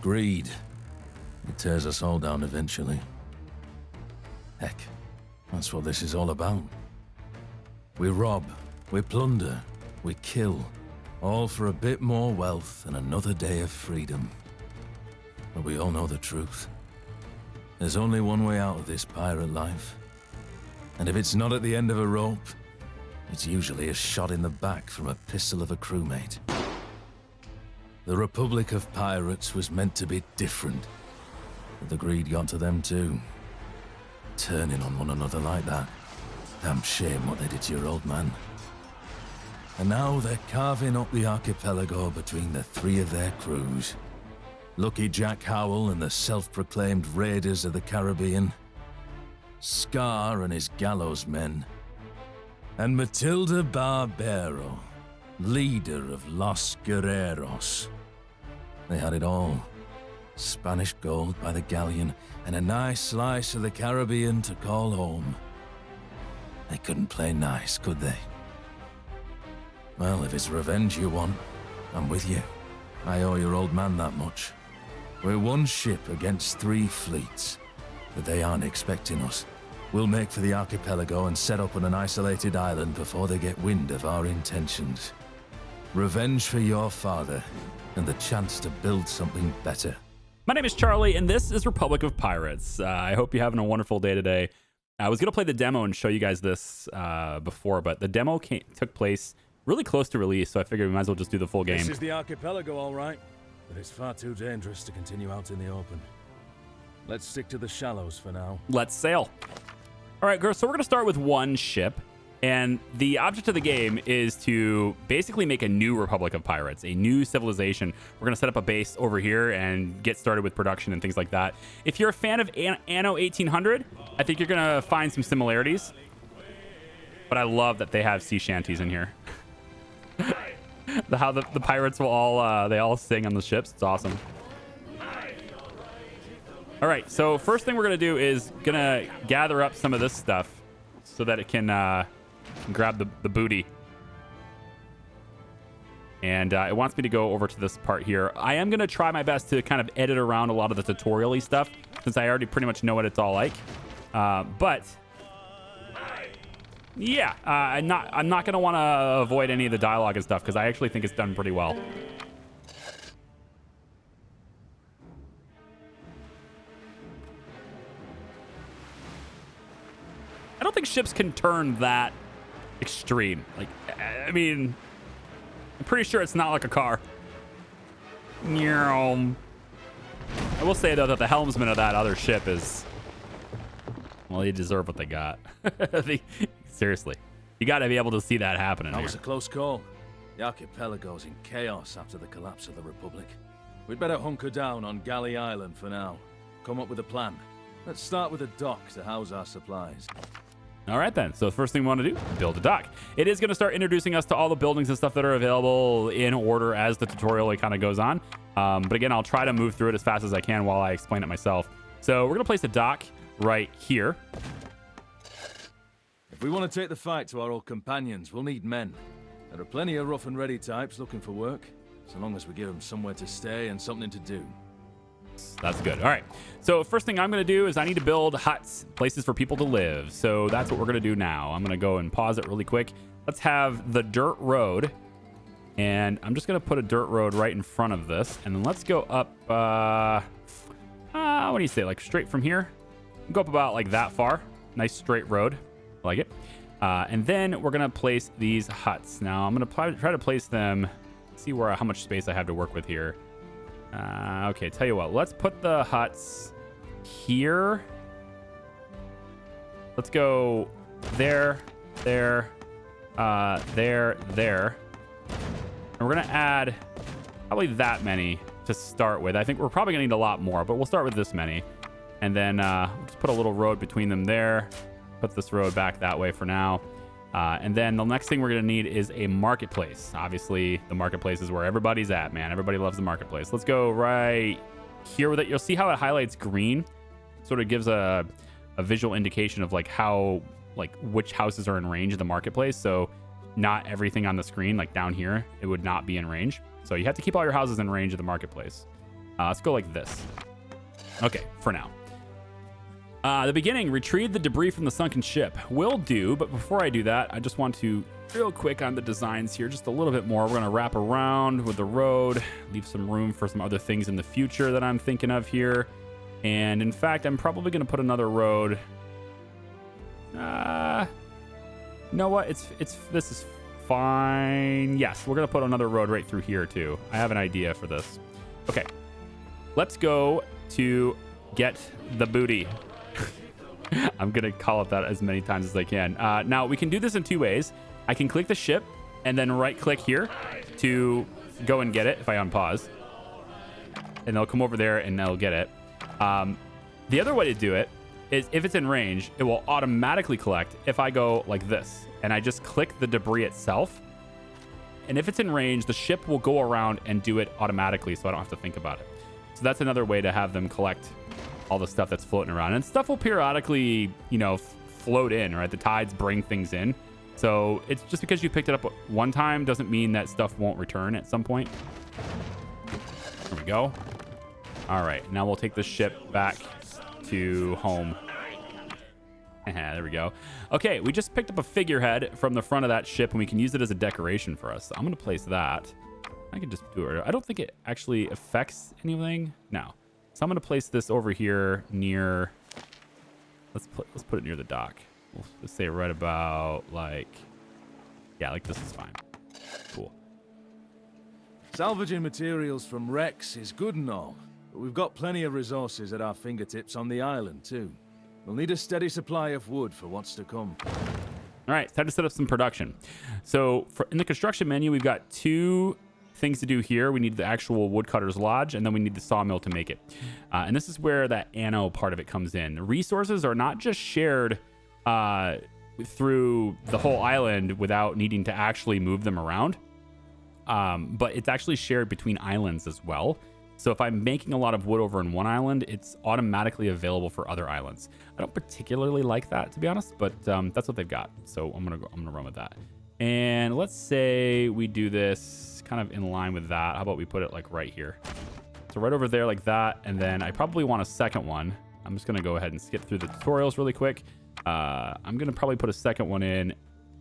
greed. It tears us all down eventually. Heck, that's what this is all about. We rob, we plunder, we kill, all for a bit more wealth and another day of freedom. But we all know the truth. There's only one way out of this pirate life. And if it's not at the end of a rope, it's usually a shot in the back from a pistol of a crewmate. The Republic of Pirates was meant to be different, but the greed got to them too. Turning on one another like that. Damn shame what they did to your old man. And now they're carving up the archipelago between the three of their crews. Lucky Jack Howell and the self-proclaimed Raiders of the Caribbean. Scar and his gallows men. And Matilda Barbero, leader of Los Guerreros. They had it all. Spanish gold by the galleon and a nice slice of the Caribbean to call home. They couldn't play nice, could they? Well, if it's revenge you want, I'm with you. I owe your old man that much. We're one ship against 3 fleets, but they aren't expecting us. We'll make for the archipelago and set up on an isolated island before they get wind of our intentions. Revenge for your father, and the chance to build something better. My name is Charlie, and this is Republic of Pirates. I hope you're having a wonderful day today. I was going to play the demo and show you guys this before, but the demo took place really close to release, so I figured we might as well just do the full game. This is the archipelago, all right, but it's far too dangerous to continue out in the open. Let's stick to the shallows for now. Let's sail. All right, girls, so we're going to start with one ship, and the object of the game is to basically make a new Republic of Pirates, a new civilization. We're going to set up a base over here and get started with production and things like that. If you're a fan of Anno 1800, I think you're going to find some similarities, but I love that they have sea shanties in here. How the pirates will all they all sing on the ships. It's awesome. All right, so first thing we're gonna do is gonna gather up some of this stuff so that it can grab the booty. And it wants me to go over to this part here. I am gonna try my best to kind of edit around a lot of the tutorial-y stuff since I already pretty much know what it's all like. But yeah, I'm not gonna want to avoid any of the dialogue and stuff because I actually think it's done pretty well. I don't think ships can turn that extreme. Like, I mean, I'm pretty sure it's not like a car. I will say though that the helmsman of that other ship is, well, they deserve what they got. Seriously, you got to be able to see that happening. That was a close call. The archipelago's in chaos after the collapse of the Republic. We'd better hunker down on Galley Island for now. Come up with a plan. Let's start with a dock to house our supplies. All right, then. So the first thing we want to do, build a dock. It is going to start introducing us to all the buildings and stuff that are available in order as the tutorial kind of goes on. But again, I'll try to move through it as fast as I can while I explain it myself. So we're going to place a dock right here. If we want to take the fight to our old companions, we'll need men. There are plenty of rough and ready types looking for work, so long as we give them somewhere to stay and something to do. That's good. All right. So first thing I'm going to do is I need to build huts, places for people to live. So that's what we're going to do now. I'm going to go and pause it really quick. Let's have the dirt road. And I'm just going to put a dirt road right in front of this. And then let's go up, what do you say? Like straight from here? Go up about like that far. Nice straight road. I like it. And then we're going to place these huts. Now I'm going to try to place them, see how much space I have to work with here. Okay, tell you what, let's put the huts here. Let's go there, there, there. And we're going to add probably that many to start with. I think we're probably going to need a lot more, but we'll start with this many. And then just put a little road between them there. Put this road back that way for now. And then the next thing we're going to need is a marketplace. Obviously, the marketplace is where everybody's at, man. Everybody loves the marketplace. Let's go right here with it. You'll see how it highlights green. Sort of gives a visual indication of like how, like which houses are in range of the marketplace. So not everything on the screen, like down here, it would not be in range. So you have to keep all your houses in range of the marketplace. Let's go like this. Okay, for now. The beginning, retrieve the debris from the sunken ship. Will do, but before I do that, I just want to real quick on the designs here, just a little bit more. We're going to wrap around with the road, leave some room for some other things in the future that I'm thinking of here. And in fact, I'm probably going to put another road. You know what? This is fine. Yes, we're going to put another road right through here too. I have an idea for this. Okay, let's go to get the booty. I'm going to call it that as many times as I can. Now, we can do this in two ways. I can click the ship and then right-click here to go and get it if I unpause. And they'll come over there and they'll get it. The other way to do it is if it's in range, it will automatically collect if I go like this. And I just click the debris itself. And if it's in range, the ship will go around and do it automatically so I don't have to think about it. So that's another way to have them collect all the stuff that's floating around. And stuff will periodically, you know, float in, right? The tides bring things in. So it's just because you picked it up one time doesn't mean that stuff won't return at some point. There we go. All right, now we'll take the ship back to home. There we go. Okay, we just picked up a figurehead from the front of that ship, and we can use it as a decoration for us. So I'm going to place that. I can just do it. I don't think it actually affects anything. No. So I'm going to place this over here near... Let's put it near the dock. We'll just say right about like... Yeah, like this is fine. Cool. Salvaging materials from wrecks is good and all, but we've got plenty of resources at our fingertips on the island too. We'll need a steady supply of wood for what's to come. All right, it's time to set up some production. So in the construction menu, we've got two things to do here. We need the actual woodcutter's lodge, and then we need the sawmill to make it. And this is where that anno part of it comes in. The resources are not just shared through the whole island without needing to actually move them around, but it's actually shared between islands as well. So if I'm making a lot of wood over in one island, it's automatically available for other islands. I don't particularly like that, to be honest, but that's what they've got. So I'm gonna run with that. And let's say we do this kind of in line with that. How about we put it like right here? So right over there like that. And then I probably want a second one. I'm just gonna go ahead and skip through the tutorials really quick. I'm gonna probably put a second one in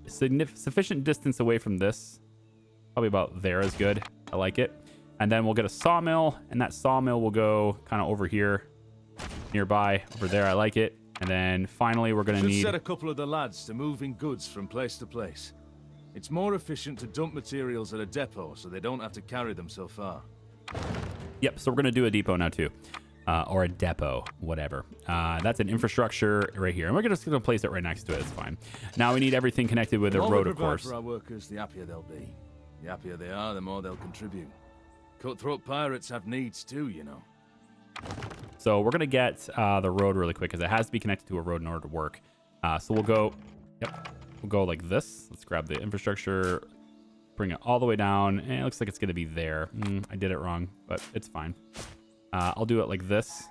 sufficient distance away from this. Probably about there is good. I like it. And then we'll get a sawmill, and that sawmill will go kind of over here, nearby, over there. I like it. And then finally, we're going to need... set a couple of the lads to moving goods from place to place. It's more efficient to dump materials at a depot so they don't have to carry them so far. Yep, so we're going to do a depot now too. Or a depot, whatever. That's an infrastructure right here. And we're just going to place it right next to it. It's fine. Now we need everything connected with a road, of course. For our workers, the happier they'll be. The happier they are, the more they'll contribute. Cutthroat pirates have needs too, you know. So we're going to get the road really quick because it has to be connected to a road in order to work. So we'll go, we'll go like this. Let's grab the infrastructure, bring it all the way down. And it looks like it's going to be there. I did it wrong, but it's fine. I'll do it like this.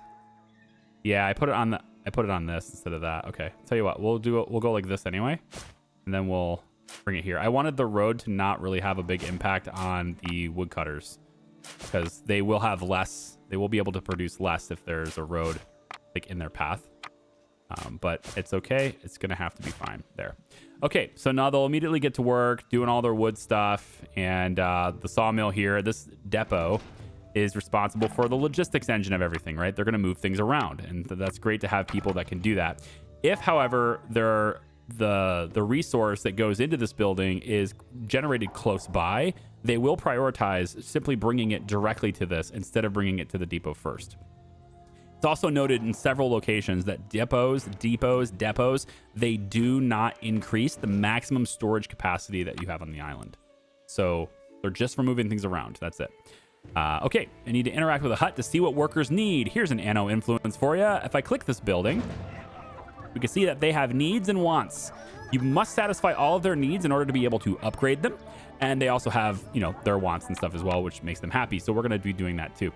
Yeah, I put it on this instead of that. Okay, tell you what, we'll go like this anyway. And then we'll bring it here. I wanted the road to not really have a big impact on the woodcutters, because they will have less, they will be able to produce less if there's a road like in their path. But it's okay. It's going to have to be fine there. Okay, so now they'll immediately get to work doing all their wood stuff. And the sawmill here, this depot, is responsible for the logistics engine of everything, right? They're going to move things around. And that's great to have people that can do that. If, however, the resource that goes into this building is generated close by, they will prioritize simply bringing it directly to this instead of bringing it to the depot first. It's also noted in several locations that depots, they do not increase the maximum storage capacity that you have on the island. So they're just for moving things around. That's it. Okay, I need to interact with a hut to see what workers need. Here's an anno influence for you. If I click this building, we can see that they have needs and wants. You must satisfy all of their needs in order to be able to upgrade them. And they also have, you know, their wants and stuff as well, which makes them happy. So we're going to be doing that too.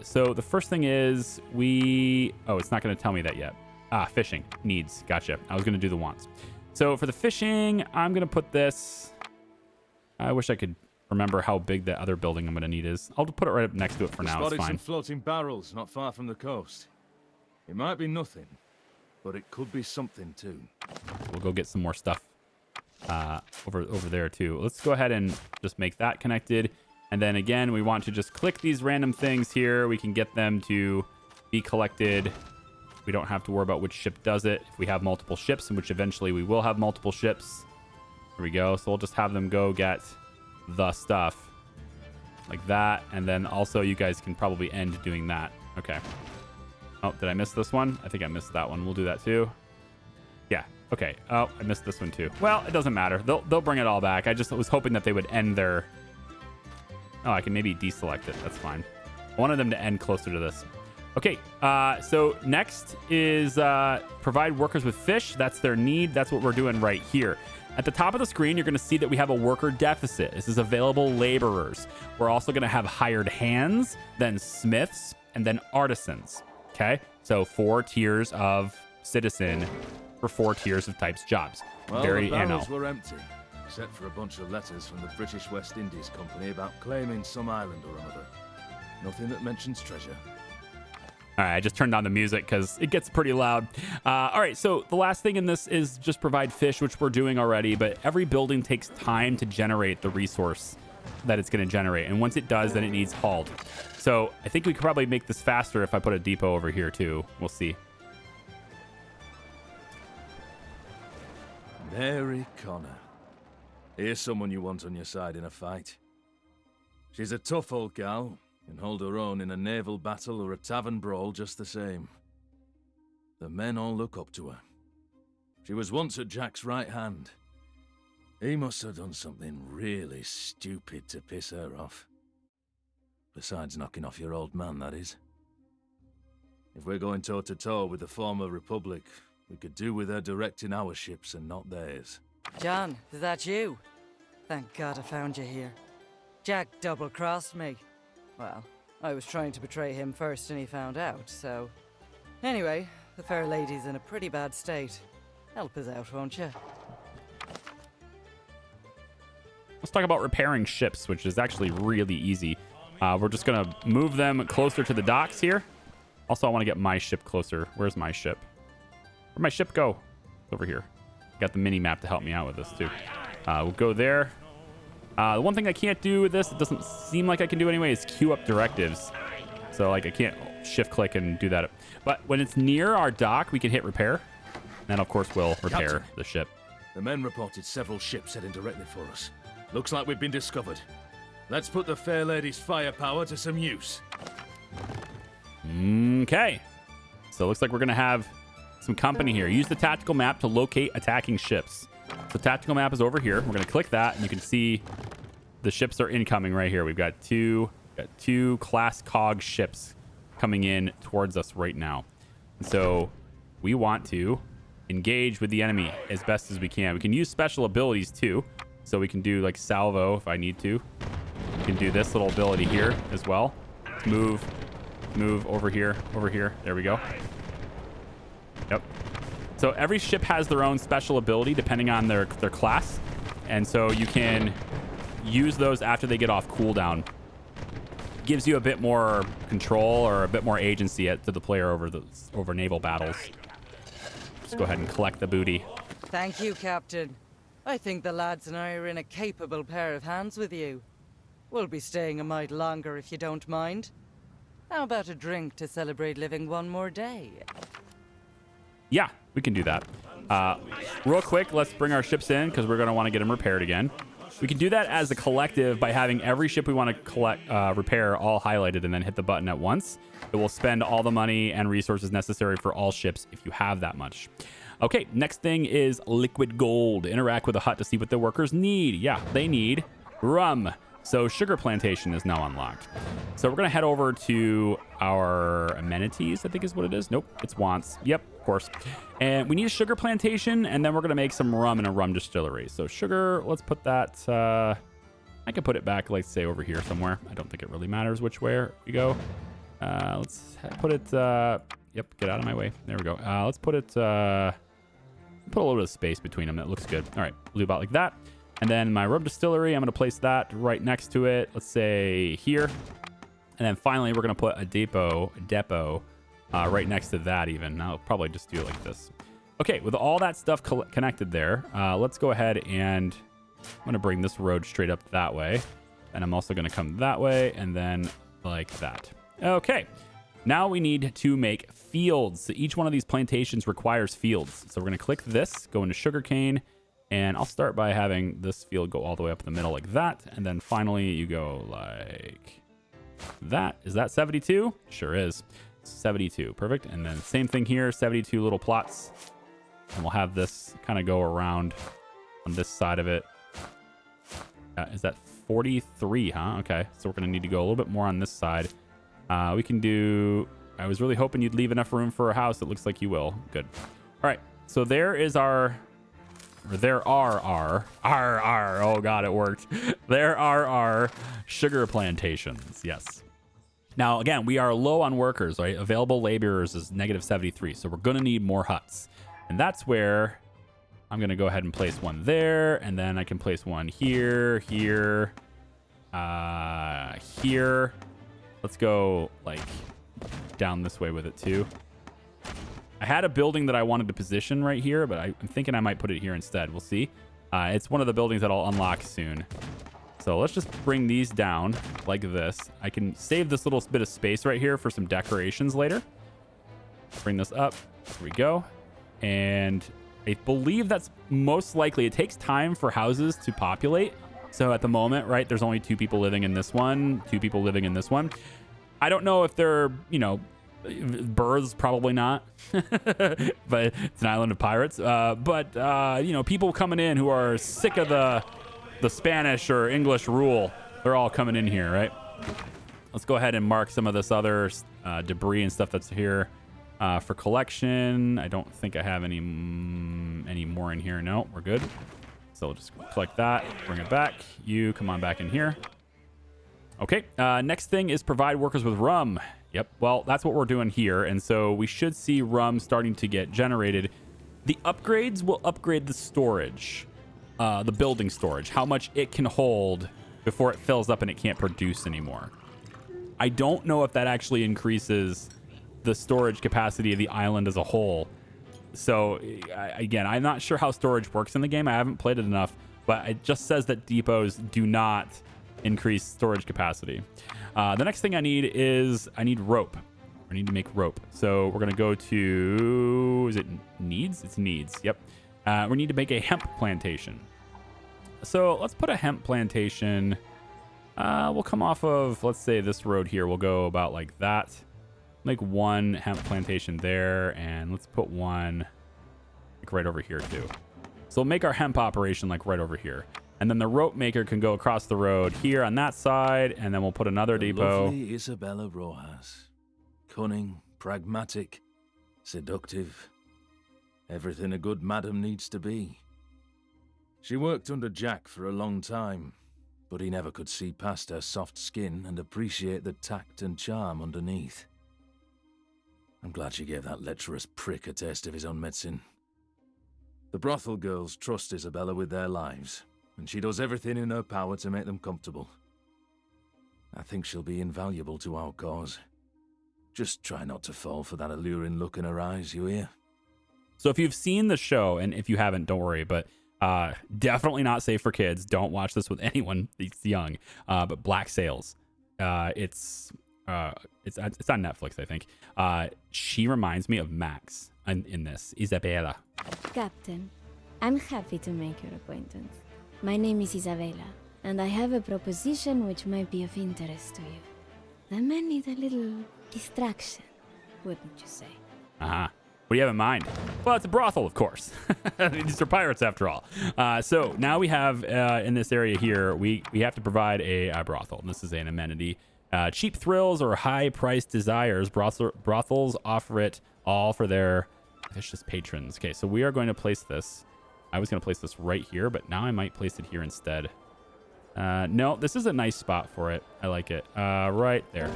So the first thing is it's not going to tell me that yet. Fishing needs. Gotcha. I was going to do the wants. So for the fishing, I'm going to put this. I wish I could remember how big the other building I'm going to need is. I'll put it right up next to it for now. It's Spotted fine. some floating barrels not far from the coast. It might be nothing, but it could be something too. We'll go get some more stuff over there too. Let's go ahead and just make that connected. And then again, we want to just click these random things here. We can get them to be collected. We don't have to worry about which ship does it. If we have multiple ships, in which eventually we will have multiple ships. Here we go. So we'll just have them go get the stuff like that. And then also you guys can probably end doing that. Okay. Oh, did I miss this one? I think I missed that one. We'll do that too. Yeah. Okay. Oh, I missed this one too. Well, it doesn't matter. They'll bring it all back. I just was hoping that they would end their... Oh, I can maybe deselect it. That's fine. I wanted them to end closer to this. Okay, so next is provide workers with fish. That's their need. That's what we're doing right here. At the top of the screen, you're going to see that we have a worker deficit. This is available laborers. We're also going to have hired hands, then smiths, and then artisans. Okay, so 4 tiers of citizen for 4 tiers of types jobs. Well, Very the barrels NL. were empty, except for a bunch of letters from the British West Indies Company about claiming some island or another. Nothing that mentions treasure. All right, I just turned on the music because it gets pretty loud. All right, so the last thing in this is just provide fish, which we're doing already, but every building takes time to generate the resource that it's going to generate. And once it does, then it needs hauled. So I think we could probably make this faster if I put a depot over here too. We'll see. Mary Connor. Here's someone you want on your side in a fight. She's a tough old gal. Can hold her own in a naval battle or a tavern brawl just the same. The men all look up to her. She was once at Jack's right hand. He must have done something really stupid to piss her off. Besides knocking off your old man, that is. If we're going toe-to-toe with the former Republic, we could do with her directing our ships and not theirs. John, is that you? Thank God I found you here. Jack double-crossed me. Well, I was trying to betray him first and he found out, so... Anyway, the fair lady's in a pretty bad state. Help us out, won't you? Let's talk about repairing ships, which is actually really easy. We're just going to move them closer to the docks here. Also, I want to get my ship closer. Where's my ship? Where'd my ship go? Over here. Got the mini map to help me out with this too. We'll go there. The one thing I can't do with this, it doesn't seem like I can do anyway, is queue up directives. So like I can't shift click and do that. But when it's near our dock, we can hit repair. And of course we'll repair Captain, the ship. the men reported several ships heading directly for us. Looks like we've been discovered. Let's put the fair lady's firepower to some use. Okay. So it looks like we're going to have some company here. Use the tactical map to locate attacking ships. So tactical map is over here. We're going to click that, and you can see the ships are incoming right here. We've got two class cog ships coming in towards us right now. And so we want to engage with the enemy as best as we can. We can use special abilities too. So we can do like salvo if I need to. We can do this little ability here as well. Move over here. There we go. Yep. So every ship has their own special ability depending on their class. And so you can use those after they get off cooldown. Gives you a bit more control or a bit more agency to the player over naval battles. Just go ahead and collect the booty. Thank you, Captain. I think the lads and I are in a capable pair of hands with you. We'll be staying a mite longer if you don't mind. How about a drink to celebrate living one more day? Yeah, we can do that. Real quick, let's bring our ships in because we're going to want to get them repaired again. We can do that as a collective by having every ship we want to repair all highlighted and then hit the button at once. It will spend all the money and resources necessary for all ships if you have that much. Okay, next thing is liquid gold. Interact with a hut to see what the workers need. Yeah, they need rum. So sugar plantation is now unlocked. So we're going to head over to our amenities, I think is what it is. Nope, it's wants. Yep, of course. And we need a sugar plantation, and then we're going to make some rum in a rum distillery. So sugar, let's put that, I can put it back, let's say over here somewhere. I don't think it really matters which way we go. Let's put it, yep, get out of my way. There we go. Let's put it, put a little bit of space between them. That looks good. All right, we'll do about like that. And then my rope distillery, I'm going to place that right next to it. Let's say here. And then finally, we're going to put a depot right next to that even. I'll probably just do it like this. Okay, with all that stuff connected there, let's go ahead and I'm going to bring this road straight up that way. And I'm also going to come that way and then like that. Okay, now we need to make fields. So each one of these plantations requires fields. So we're going to click this, go into sugarcane, and I'll start by having this field go all the way up in the middle like that. And then finally you go like that. Is that 72? Sure is. 72. Perfect. And then same thing here, 72 little plots. And we'll have this kind of go around on this side of it. Is that 43, huh? Okay. So we're going to need to go a little bit more on this side. We can do... I was really hoping you'd leave enough room for a house. It looks like you will. Good. All right. So there is our... Or there are our... Oh, God, it worked. There are our sugar plantations. Yes. Now, again, we are low on workers, right? Available laborers is -73. So we're going to need more huts. And that's where I'm going to go ahead and place one there. And then I can place one here, here, here. Let's go like down this way with it too. I had a building that I wanted to position right here, but I'm thinking I might put it here instead. We'll see. It's one of the buildings that I'll unlock soon. So let's just bring these down like this. I can save this little bit of space right here for some decorations later. Bring this up. Here we go. And I believe that's most likely. It takes time for houses to populate. So at the moment, right, there's only 2 people living in this one, 2 people living in this one. I don't know if they're, you know, births, probably not. But it's an island of pirates. You know, people coming in who are sick of the Spanish or English rule, they're all coming in here, right? Let's go ahead and mark some of this other debris and stuff that's here for collection. I don't think I have any more in here. No, we're good. So we'll just collect that, bring it back. You come on back in here. Okay, next thing is provide workers with rum. Yep, well, that's what we're doing here. And so we should see rum starting to get generated. The upgrades will upgrade the storage, the building storage, how much it can hold before it fills up and it can't produce anymore. I don't know if that actually increases the storage capacity of the island as a whole. So again, I'm not sure how storage works in the game. I haven't played it enough, but it just says that depots do not increase storage capacity. The next thing I need is rope. I need to make rope. So we're going to go to, is it needs? It's needs. Yep. We need to make a hemp plantation. So let's put a hemp plantation. We'll come off of, let's say this road here. We'll go about like that. Make one hemp plantation there, and let's put one like right over here too. So we'll make our hemp operation like right over here. And then the rope maker can go across the road here on that side, and then we'll put another depot. Lovely Isabella Rojas. Cunning, pragmatic, seductive. Everything a good madam needs to be. She worked under Jack for a long time, but he never could see past her soft skin and appreciate the tact and charm underneath. I'm glad she gave that lecherous prick a taste of his own medicine. The brothel girls trust Isabella with their lives, and she does everything in her power to make them comfortable. I think she'll be invaluable to our cause. Just try not to fall for that alluring look in her eyes, you hear? So if you've seen the show, and if you haven't, don't worry, but definitely not safe for kids. Don't watch this with anyone that's young. But Black Sails, it's on Netflix, I think. She reminds me of Max in this, Isabella. Captain, I'm happy to make your acquaintance. My name is Isabella, and I have a proposition which might be of interest to you. The man needs a little distraction, wouldn't you say? Uh-huh. What do you have in mind? Well, it's a brothel, of course. These are pirates, after all. So now we have, in this area here, we have to provide a brothel. And this is an amenity. Cheap thrills or high-priced desires, brothels offer it all for their vicious patrons. Okay, so we are going to place this. I was going to place this right here, but now I might place it here instead. No, this is a nice spot for it. I like it. Right there.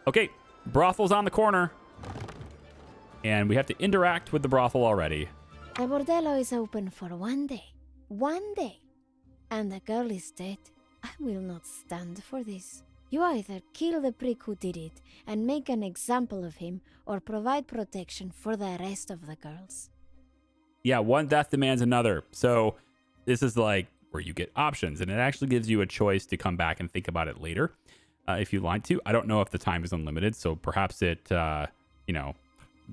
Okay, brothel's on the corner. And we have to interact with the brothel already. The bordello is open for one day. One day, and the girl is dead. I will not stand for this. You either kill the prick who did it and make an example of him, or provide protection for the rest of the girls. Yeah, one death demands another. So this is like where you get options, and it actually gives you a choice to come back and think about it later if you'd like to. I don't know if the time is unlimited, so perhaps it,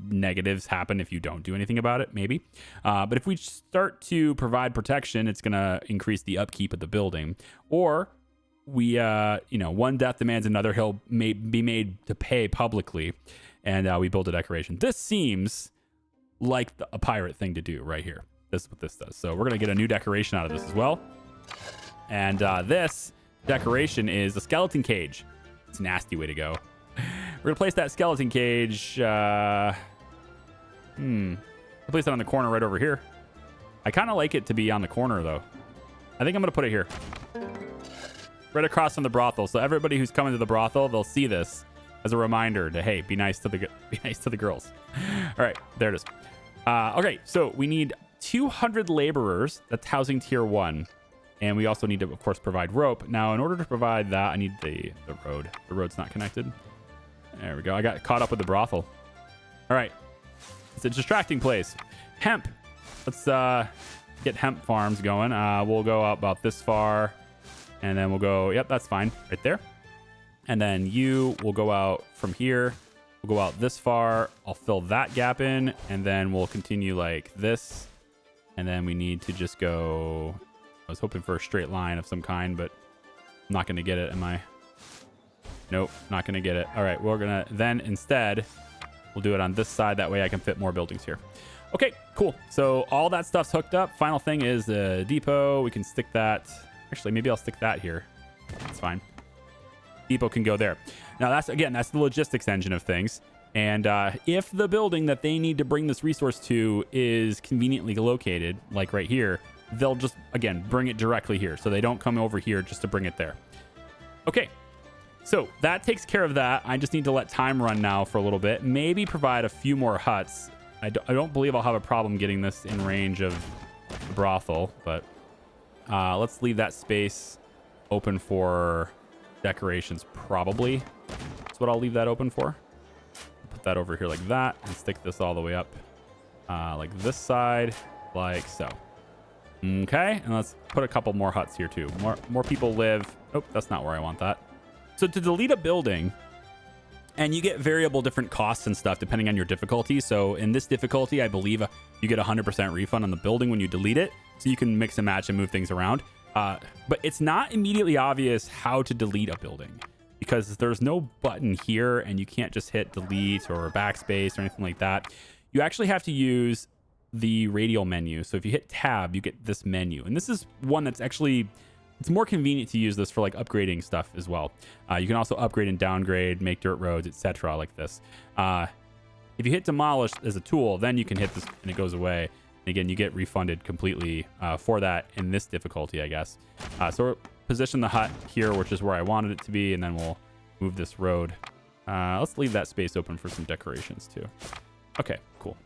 negatives happen if you don't do anything about it, maybe. But if we start to provide protection, it's going to increase the upkeep of the building. Or we, one death demands another. He'll be made to pay publicly, and we build a decoration. This seems like a pirate thing to do right here. This is what this does. So we're going to get a new decoration out of this as well. And this decoration is a skeleton cage. It's a nasty way to go. We're going to place that skeleton cage. I'll place it on the corner right over here. I kind of like it to be on the corner, though. I think I'm going to put it here. Right across from the brothel. So everybody who's coming to the brothel, they'll see this as a reminder to, hey, be nice to the girls. All right, there it is. Okay, so we need 200 laborers. That's housing tier 1. And we also need to, of course, provide rope. Now, in order to provide that, I need the road. The road's not connected. There we go. I got caught up with the brothel. All right. It's a distracting place. Hemp. Let's get hemp farms going. We'll go out about this far. And then we'll go, yep, that's fine. Right there. And then you will go out from here. We'll go out this far. I'll fill that gap in. And then we'll continue like this. And then we need to just go... I was hoping for a straight line of some kind, but I'm not going to get it, am I? Nope, not going to get it. All right, we're going to then instead, we'll do it on this side. That way I can fit more buildings here. Okay, cool. So all that stuff's hooked up. Final thing is the depot. We can stick that. Actually, maybe I'll stick that here. That's fine. Depot can go there. Now, that's the logistics engine of things. And if the building that they need to bring this resource to is conveniently located, like right here, they'll just, again, bring it directly here. So they don't come over here just to bring it there. Okay. So that takes care of that. I just need to let time run now for a little bit. Maybe provide a few more huts. I don't believe I'll have a problem getting this in range of the brothel, but let's leave that space open for decorations, probably. That's what I'll leave that open for. Put that over here like that and stick this all the way up like this side, like so. Okay, and let's put a couple more huts here too. More people live. Oh, that's not where I want that. So to delete a building, and you get variable different costs and stuff depending on your difficulty. So in this difficulty, I believe you get 100% refund on the building when you delete it. So you can mix and match and move things around. But it's not immediately obvious how to delete a building because there's no button here and you can't just hit delete or backspace or anything like that. You actually have to use the radial menu. So if you hit tab, you get this menu. And this is one that's actually, it's more convenient to use this for like upgrading stuff as well. You can also upgrade and downgrade, make dirt roads, etc. like this. If you hit demolish as a tool, then you can hit this and it goes away. And again, you get refunded completely for that in this difficulty, I guess. So we'll position the hut here, which is where I wanted it to be. And then we'll move this road. Let's leave that space open for some decorations too. Okay, cool.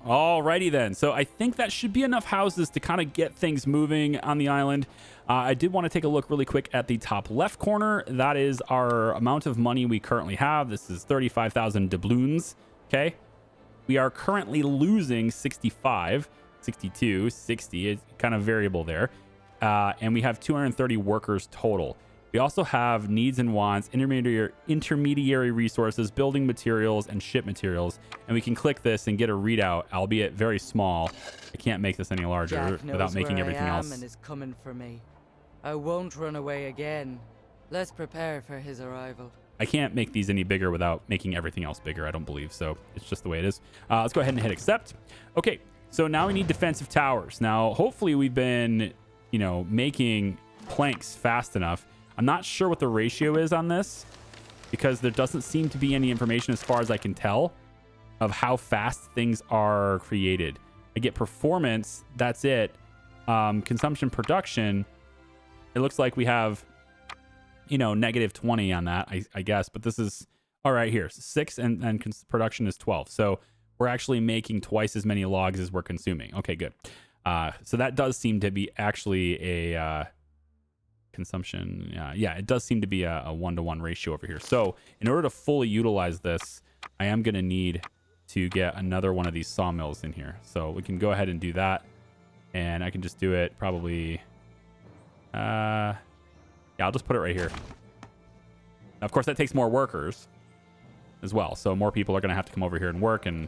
Alrighty then. So I think that should be enough houses to kind of get things moving on the island. I did want to take a look really quick at the top left corner. That is our amount of money we currently have. This is 35,000 doubloons. Okay. We are currently losing 65, 62, 60. It's kind of variable there. And we have 230 workers total. We also have needs and wants, intermediary resources, building materials, and ship materials. And we can click this and get a readout, albeit very small. I can't make this any larger without making everything else. And is coming for me. I won't run away again. Let's prepare for his arrival. I can't make these any bigger without making everything else bigger, I don't believe. So it's just the way it is. Let's go ahead and hit accept. Okay, so now we need defensive towers. Now, hopefully we've been, making planks fast enough. I'm not sure what the ratio is on this because there doesn't seem to be any information as far as I can tell of how fast things are created. I get performance, that's it. Consumption production, it looks like we have, negative 20 on that, I guess. But this is, all right, here, 6 and production is 12. So we're actually making twice as many logs as we're consuming. Okay, good. So that does seem to be actually a consumption. Yeah, it does seem to be a 1-to-1 ratio over here. So in order to fully utilize this, I am going to need to get another one of these sawmills in here. So we can go ahead and do that. And I can just do it probably. Yeah, I'll just put it right here. Now, of course, that takes more workers as well. So more people are going to have to come over here and work, and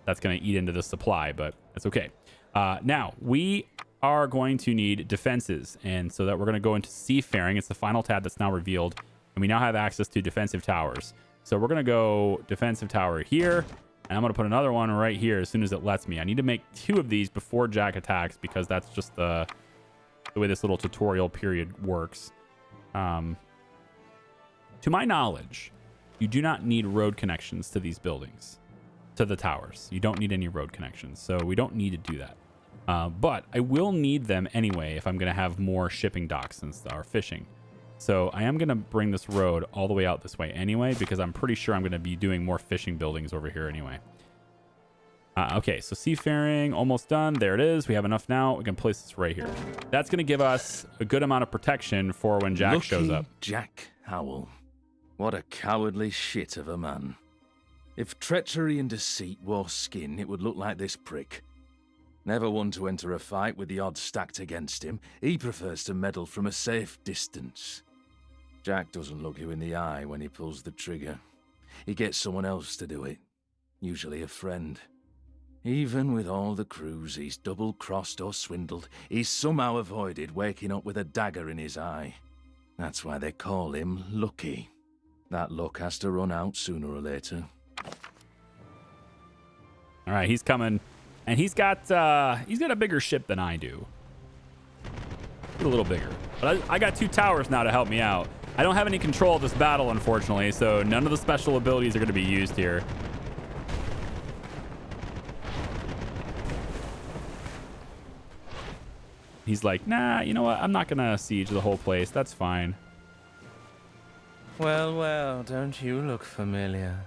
that's going to eat into the supply, but that's okay. Now, we are going to need defenses, and so that we're going to go into seafaring. It's the final tab that's now revealed, and we now have access to defensive towers. So we're going to go defensive tower here, and I'm going to put another one right here as soon as it lets me. I need to make 2 of these before Jack attacks because that's just the way this little tutorial period works. To my knowledge, you do not need road connections to these buildings, to the towers. You don't need any road connections, so we don't need to do that. But I will need them anyway if I'm going to have more shipping docks and stuff, or fishing. So I am going to bring this road all the way out this way anyway, because I'm pretty sure I'm going to be doing more fishing buildings over here anyway. Okay, so seafaring, almost done. There it is. We have enough now. We can place this right here. That's going to give us a good amount of protection for when Jack shows up. Jack Howell. What a cowardly shit of a man. If treachery and deceit wore skin, it would look like this prick. Never one to enter a fight with the odds stacked against him, he prefers to meddle from a safe distance. Jack doesn't look you in the eye when he pulls the trigger. He gets someone else to do it, usually a friend. Even with all the crews he's double-crossed or swindled, he's somehow avoided waking up with a dagger in his eye. That's why they call him Lucky. That luck has to run out sooner or later. All right, he's coming, and he's got a bigger ship than I do. A little bigger, but I got 2 towers now to help me out. I don't have any control of this battle, unfortunately, so none of the special abilities are going to be used here. He's like, nah, you know what? I'm not going to siege the whole place. That's fine. Well, well, don't you look familiar?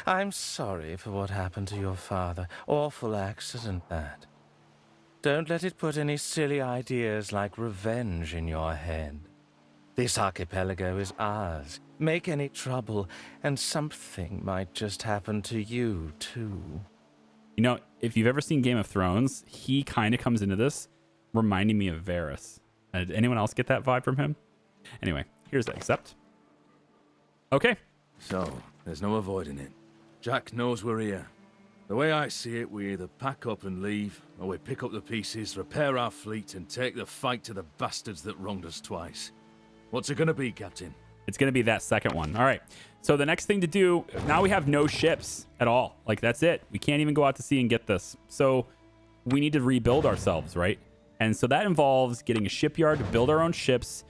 I'm sorry for what happened to your father. Awful accident, that. Don't let it put any silly ideas like revenge in your head. This archipelago is ours. Make any trouble, and something might just happen to you, too. You know, if you've ever seen Game of Thrones, he kind of comes into this reminding me of Varys. Did anyone else get that vibe from him? Anyway, here's the accept. Okay. So, there's no avoiding it. Jack knows we're here. The way I see it, we either pack up and leave, or we pick up the pieces, repair our fleet, and take the fight to the bastards that wronged us twice. What's it gonna be, Captain? It's going to be that second one. All right. So the next thing to do, now we have no ships at all. Like, that's it. We can't even go out to sea and get this. So we need to rebuild ourselves, right? And so that involves getting a shipyard to build our own ships,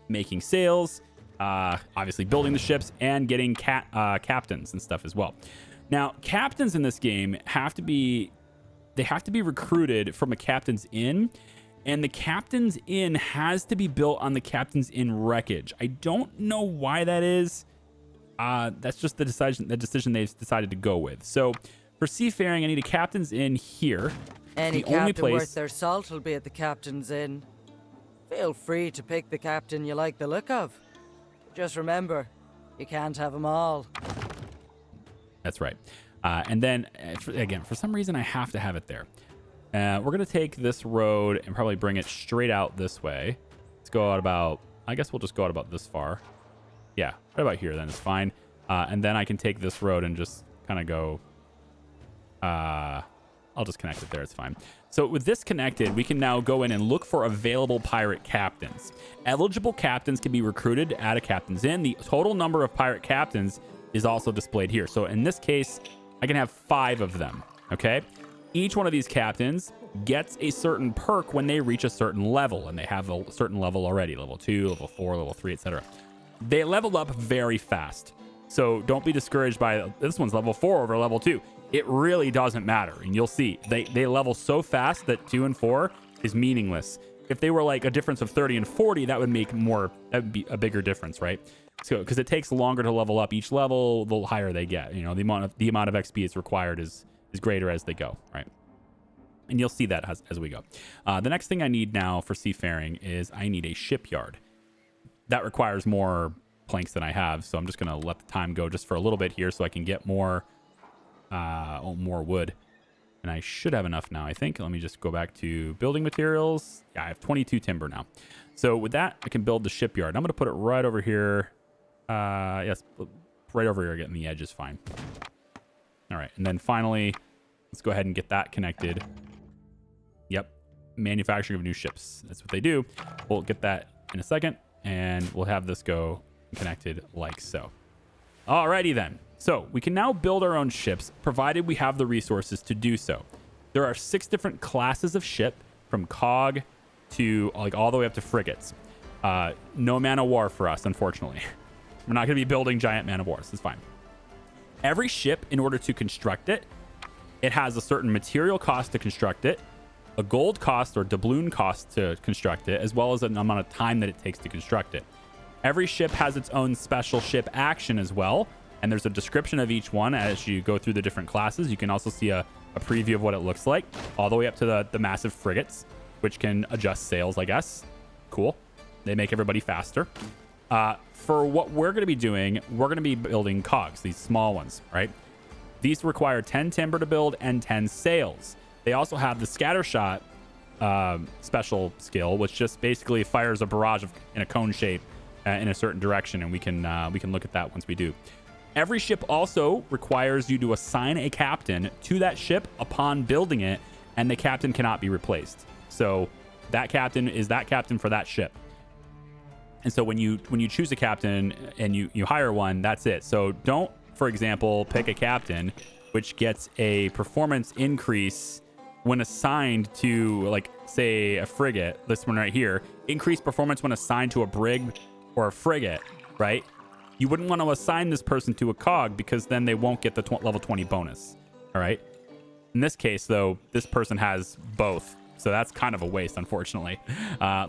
making sails, obviously building the ships, and getting captains and stuff as well. Now, captains in this game have to be recruited from a captain's inn, and the captain's inn has to be built on the captain's inn wreckage. I don't know why that is. That's just the decision they've decided to go with. So for seafaring, I need a captain's inn here. Any The only captain place- worth their salt will be at the captain's inn. Feel free to pick the captain you like the look of. Just remember, you can't have them all. That's right. And then, again, for some reason, I have to have it there. We're going to take this road and probably bring it straight out this way. Let's go out about, I guess we'll just go out about this far. Yeah, right about here then is fine. And then I can take this road and just kind of go, I'll just connect it there. It's fine. So with this connected, we can now go in and look for available pirate captains. Eligible captains can be recruited at a captain's inn. The total number of pirate captains is also displayed here. So in this case, I can have 5 of them. Okay. Each one of these captains gets a certain perk when they reach a certain level, and they have a certain level already, level 2, level 4, level 3, etc. They level up very fast. So don't be discouraged by this one's level 4 over level 2. It really doesn't matter. And you'll see they level so fast that 2 and 4 is meaningless. If they were like a difference of 30 and 40, that would be a bigger difference, right? So, because it takes longer to level up each level, the higher they get. You know, the amount of XP it's required is greater as they go, right? And you'll see that as we go. The next thing I need now for seafaring is I need a shipyard. That requires more planks than I have, so I'm just going to let the time go just for a little bit here so I can get more wood. And I should have enough now, I think. Let me just go back to building materials. Yeah, I have 22 timber now. So with that, I can build the shipyard. I'm going to put it right over here. Yes, right over here, getting the edge is fine. All right, and then finally, let's go ahead and get that connected. Yep, manufacturing of new ships. That's what they do. We'll get that in a second, and we'll have this go connected like so. Alrighty then. So we can now build our own ships, provided we have the resources to do so. There are 6 different classes of ship, from cog to like all the way up to frigates. No man of war for us, unfortunately. We're not going to be building giant man of wars. It's fine. Every ship, in order to construct it, it has a certain material cost to construct it, a gold cost or doubloon cost to construct it, as well as an amount of time that it takes to construct it. Every ship has its own special ship action as well, and there's a description of each one as you go through the different classes. You can also see a preview of what it looks like, all the way up to the massive frigates, which can adjust sails, I guess. Cool. They make everybody faster. For what we're going to be doing, we're going to be building cogs, these small ones, right? These require 10 timber to build and 10 sails. They also have the scattershot special skill, which just basically fires a barrage in a cone shape in a certain direction, and we can look at that once we do. Every ship also requires you to assign a captain to that ship upon building it, and the captain cannot be replaced. So that captain is that captain for that ship. And so when you choose a captain and you hire one, that's it. So don't, for example, pick a captain which gets a performance increase when assigned to, like, say, a frigate. This one right here, increased performance when assigned to a brig or a frigate, right? You wouldn't want to assign this person to a cog because then they won't get the level 20 bonus. All right. In this case, though, this person has both. So that's kind of a waste, unfortunately.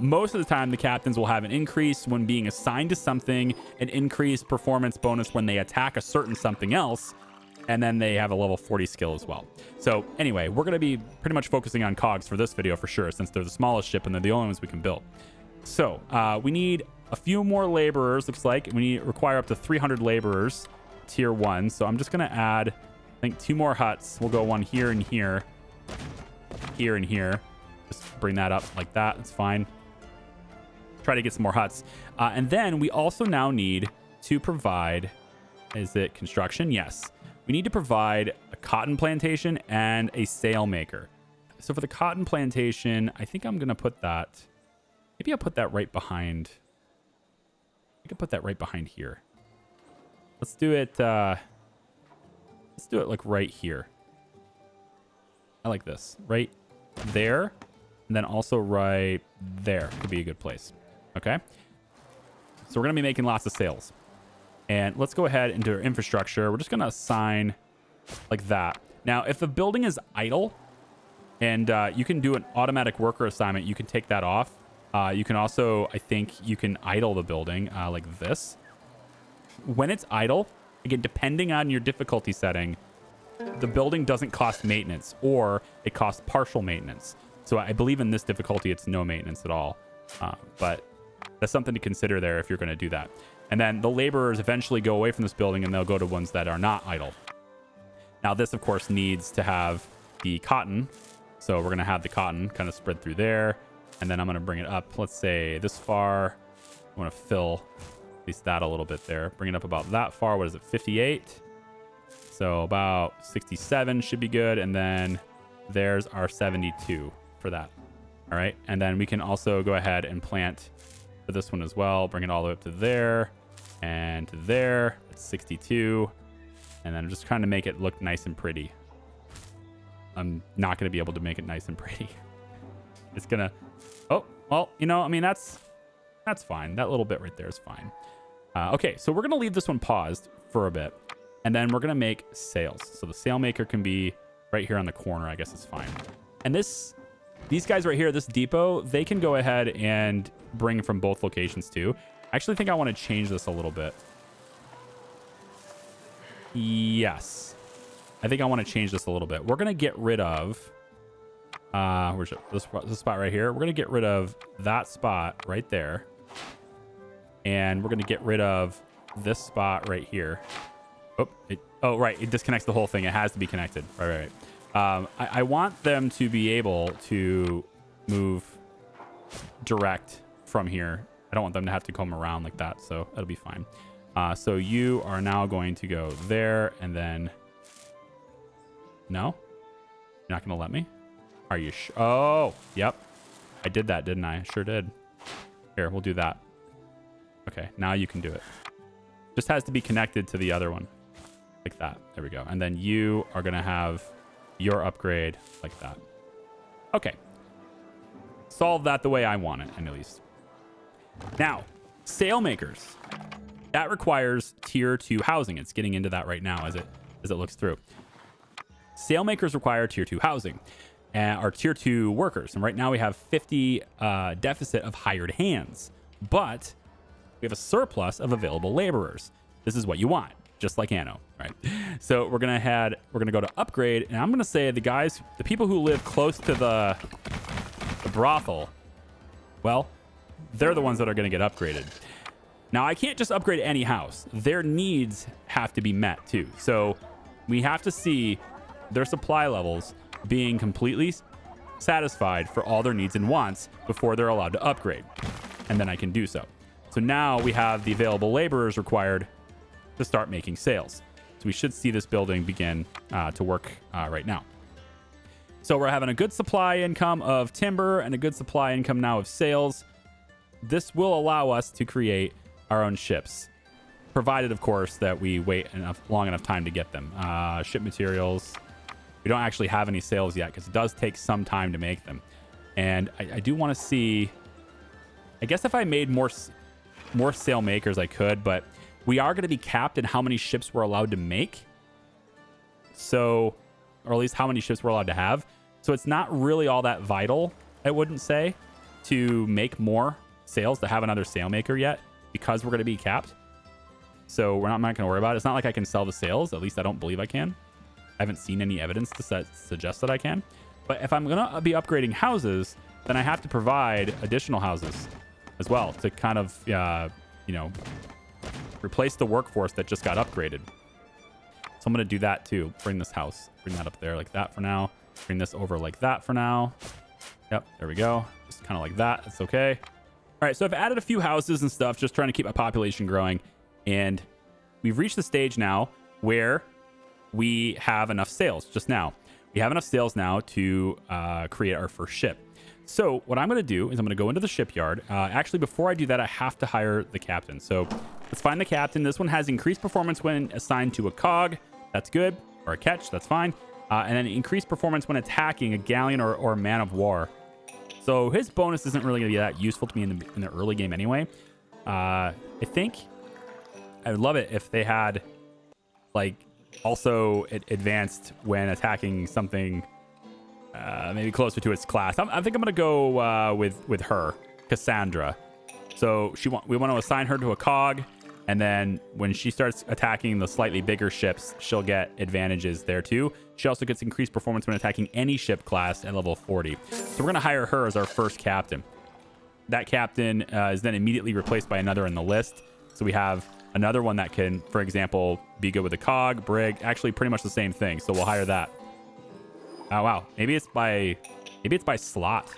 Most of the time, the captains will have an increase when being assigned to something, an increased performance bonus when they attack a certain something else, and then they have a level 40 skill as well. So anyway, we're going to be pretty much focusing on cogs for this video for sure, since they're the smallest ship and they're the only ones we can build. So we need a few more laborers, looks like. We require up to 300 laborers, tier 1. So I'm just going to add, I think, 2 more huts. We'll go one here and here, here and here. Just bring that up like that. It's fine. Try to get some more huts. And then we also now need to provide, is it construction? Yes. We need to provide a cotton plantation and a sail maker. So for the cotton plantation, I think I'm going to put that, maybe I'll put that right behind. I can put that right behind here. Let's do it. Let's do it like right here. I like this. Right there. And then also right there could be a good place. Okay. So we're going to be making lots of sails. And let's go ahead into our infrastructure. We're just going to assign like that. Now, if the building is idle and you can do an automatic worker assignment, you can take that off. You can also, I think you can idle the building like this. When it's idle, again, depending on your difficulty setting, the building doesn't cost maintenance, or it costs partial maintenance. So I believe in this difficulty, it's no maintenance at all. But that's something to consider there if you're going to do that. And then the laborers eventually go away from this building and they'll go to ones that are not idle. Now, this, of course, needs to have the cotton. So we're going to have the cotton kind of spread through there. And then I'm going to bring it up, let's say this far. I want to fill at least that a little bit there. Bring it up about that far. What is it? 58. So about 67 should be good. And then there's our 72 for that. All right. And then we can also go ahead and plant for this one as well. Bring it all the way up to there and to there. It's 62. And then I'm just trying to make it look nice and pretty. I'm not going to be able to make it nice and pretty. It's going to... Oh, well, you know, I mean, that's fine. That little bit right there is fine. Okay, so we're going to leave this one paused for a bit. And then we're going to make sails. So the sail maker can be right here on the corner. I guess it's fine. And these guys right here, this depot, they can go ahead and bring from both locations too. I actually think I want to change this a little bit. Yes. I think I want to change this a little bit. We're going to get rid of Where's it? This spot right here. We're gonna get rid of that spot right there, and we're gonna get rid of this spot right here. Oh, right. It disconnects the whole thing. It has to be connected. Right. I want them to be able to move direct from here. I don't want them to have to come around like that, so that'll be fine. So you are now going to go there, and then... No? You're not going to let me? Are you sure? Oh, yep. I did that, didn't I? Sure did. Here, we'll do that. Okay, now you can do it. Just has to be connected to the other one. Like that. There we go. And then you are going to have your upgrade like that. Okay. Solve that the way I want it, at least. Now, sailmakers. That requires tier 2 housing. It's getting into that right now as it looks through. Sailmakers require tier 2 housing, or tier 2 workers. And right now we have 50 deficit of hired hands, but we have a surplus of available laborers. This is what you want, just like Anno, right? So we're gonna go to upgrade, and I'm gonna say the people who live close to the brothel, well, they're the ones that are gonna get upgraded. Now, I can't just upgrade any house. Their needs have to be met too. So we have to see their supply levels being completely satisfied for all their needs and wants before they're allowed to upgrade. And then I can do so. So now we have the available laborers required to start making sales. So we should see this building begin to work right now. So we're having a good supply income of timber and a good supply income now of sales. This will allow us to create our own ships, provided, of course, that we wait long enough time to get them. Ship materials. We don't actually have any sales yet because it does take some time to make them. And I do want to see... I guess if I made more sail makers, I could, but we are going to be capped in how many ships we're allowed to make. So, or at least how many ships we're allowed to have. So it's not really all that vital, I wouldn't say, to make more sails, to have another sailmaker yet, because we're going to be capped. So I'm not going to worry about it. It's not like I can sell the sails. At least I don't believe I can. I haven't seen any evidence to suggest that I can. But if I'm going to be upgrading houses, then I have to provide additional houses as well to kind of, replace the workforce that just got upgraded. So I'm going to do that too. Bring this house, bring that up there like that for now. Bring this over like that for now. Yep, there we go. Just kind of like that. That's okay. All right, so I've added a few houses and stuff, just trying to keep my population growing. And we've reached the stage now where we have enough sales just now. We have enough sales now to create our first ship. So what I'm going to do is I'm going to go into the shipyard. Actually, before I do that, I have to hire the captain. So let's find the captain. This one has increased performance when assigned to a cog. That's good. Or a ketch. That's fine. And then increased performance when attacking a galleon or a man of war. So his bonus isn't really going to be that useful to me in the early game anyway. I think I would love it if they had, like, also advanced when attacking something maybe closer to its class. I think I'm going to go with her, Cassandra. So we want to assign her to a cog, and then when she starts attacking the slightly bigger ships, she'll get advantages there too. She also gets increased performance when attacking any ship class at level 40. So we're going to hire her as our first captain. That captain is then immediately replaced by another in the list. So we have another one that can, for example, be good with a cog, brig, actually pretty much the same thing. So we'll hire that. Oh, wow. Maybe it's by slot.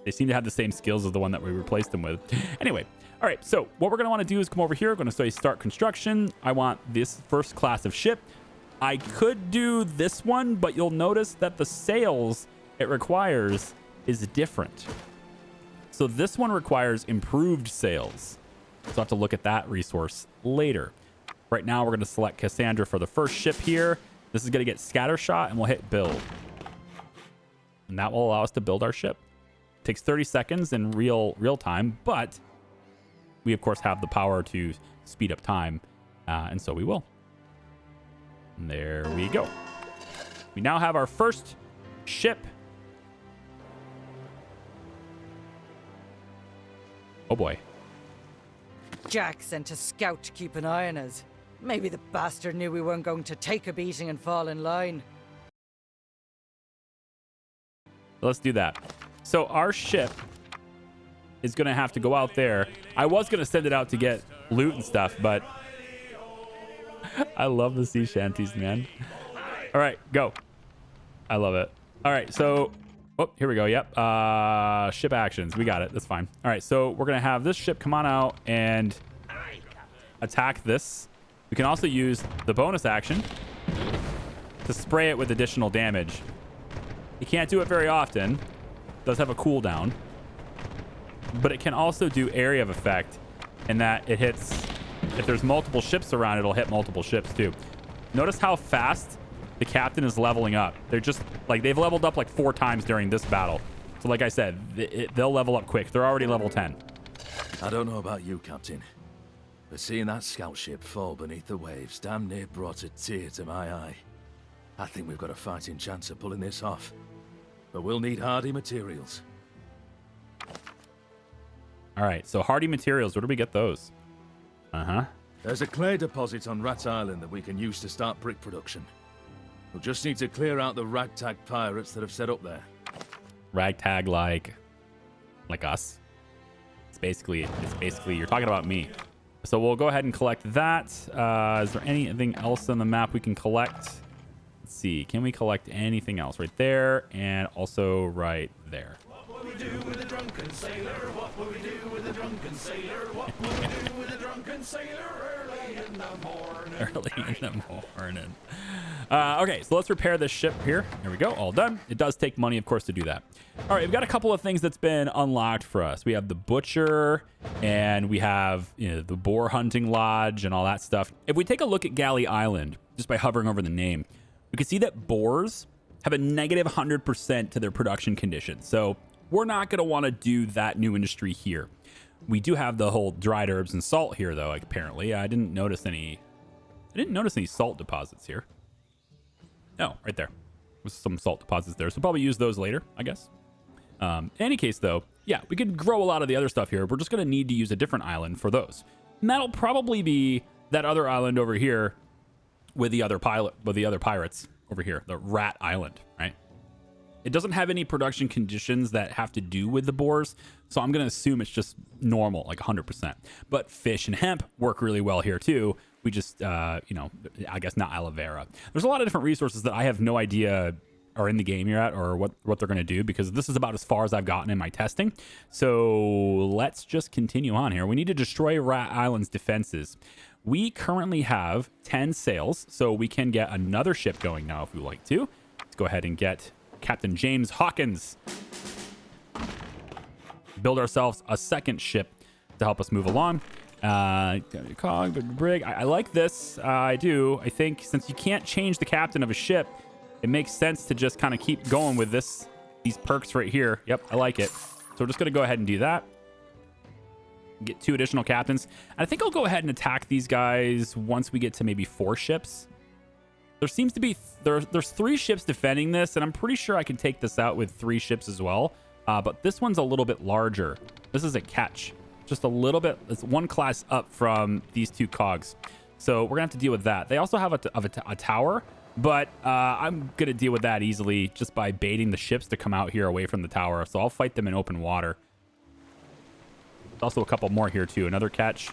They seem to have the same skills as the one that we replaced them with. Anyway, all right. So what we're going to want to do is come over here. We're going to say start construction. I want this first class of ship. I could do this one, but you'll notice that the sails it requires is different. So this one requires improved sails. So I'll have to look at that resource later. Right now, we're going to select Cassandra for the first ship here. This is going to get scattershot, and we'll hit build. And that will allow us to build our ship. It takes 30 seconds in real time, but we, of course, have the power to speed up time, and so we will. And there we go. We now have our first ship. Oh, boy. Jack sent a scout to keep an eye on us. Maybe the bastard knew we weren't going to take a beating and fall in line. Let's do that. So our ship is going to have to go out there. I was going to send it out to get loot and stuff, but I love the sea shanties, man. All right, go. I love it. All right, so here we go. Yep. Ship actions. We got it. That's fine. All right, so we're going to have this ship come on out and attack this. We can also use the bonus action to spray it with additional damage. You can't do it very often. It does have a cooldown. But it can also do area of effect in that it hits... If there's multiple ships around, it'll hit multiple ships too. Notice how fast the captain is leveling up. They're just... like, they've leveled up like 4 times during this battle. So like I said, they'll level up quick. They're already level 10. I don't know about you, Captain, but seeing that scout ship fall beneath the waves damn near brought a tear to my eye. I think we've got a fighting chance of pulling this off. But we'll need hardy materials. All right, so hardy materials. Where do we get those? There's a clay deposit on Rat Island that we can use to start brick production. We'll just need to clear out the ragtag pirates that have set up there. Ragtag like us. It's basically you're talking about me. So we'll go ahead and collect that. Is there anything else on the map we can collect? Let's see. Can we collect anything else? Right there and also right there. What will we do with a drunken sailor? What will we do with a drunken sailor? What will we do with a drunken sailor early in the morning? Early in the morning. Okay, so let's repair this ship here. There we go. All done. It does take money, of course, to do that. All right, we've got a couple of things that's been unlocked for us. We have the butcher and we have the boar hunting lodge and all that stuff. If we take a look at Galley Island, just by hovering over the name, we can see that boars have a negative 100% to their production conditions. So we're not going to want to do that new industry here. We do have the whole dried herbs and salt here, though. Like, apparently, I didn't notice any salt deposits here. No, right there. There's some salt deposits there. So probably use those later, I guess. In any case, though, yeah, we could grow a lot of the other stuff here. We're just going to need to use a different island for those. And that'll probably be that other island over here with the other pirates over here, the Rat Island, right? It doesn't have any production conditions that have to do with the boars, so I'm going to assume it's just normal, like 100%. But fish and hemp work really well here too. We just, I guess not aloe vera. There's a lot of different resources that I have no idea are in the game yet or what they're going to do, because this is about as far as I've gotten in my testing. So let's just continue on here. We need to destroy Rat Island's defenses. We currently have 10 sails, so we can get another ship going now if we like to. Let's go ahead and get Captain James Hawkins. Build ourselves a second ship to help us move along. Cog, brig. I like this. I do. I think since you can't change the captain of a ship, it makes sense to just kind of keep going with these perks right here. Yep, I like it. So we're just going to go ahead and do that. Get 2 additional captains. And I think I'll go ahead and attack these guys once we get to maybe 4 ships. There seems to be... There's 3 ships defending this, and I'm pretty sure I can take this out with 3 ships as well. But this one's a little bit larger. This is a catch. Just a little bit. It's 1 class up from these 2 cogs. So we're going to have to deal with that. They also have a tower, but I'm going to deal with that easily just by baiting the ships to come out here away from the tower. So I'll fight them in open water. There's also a couple more here too. Another catch.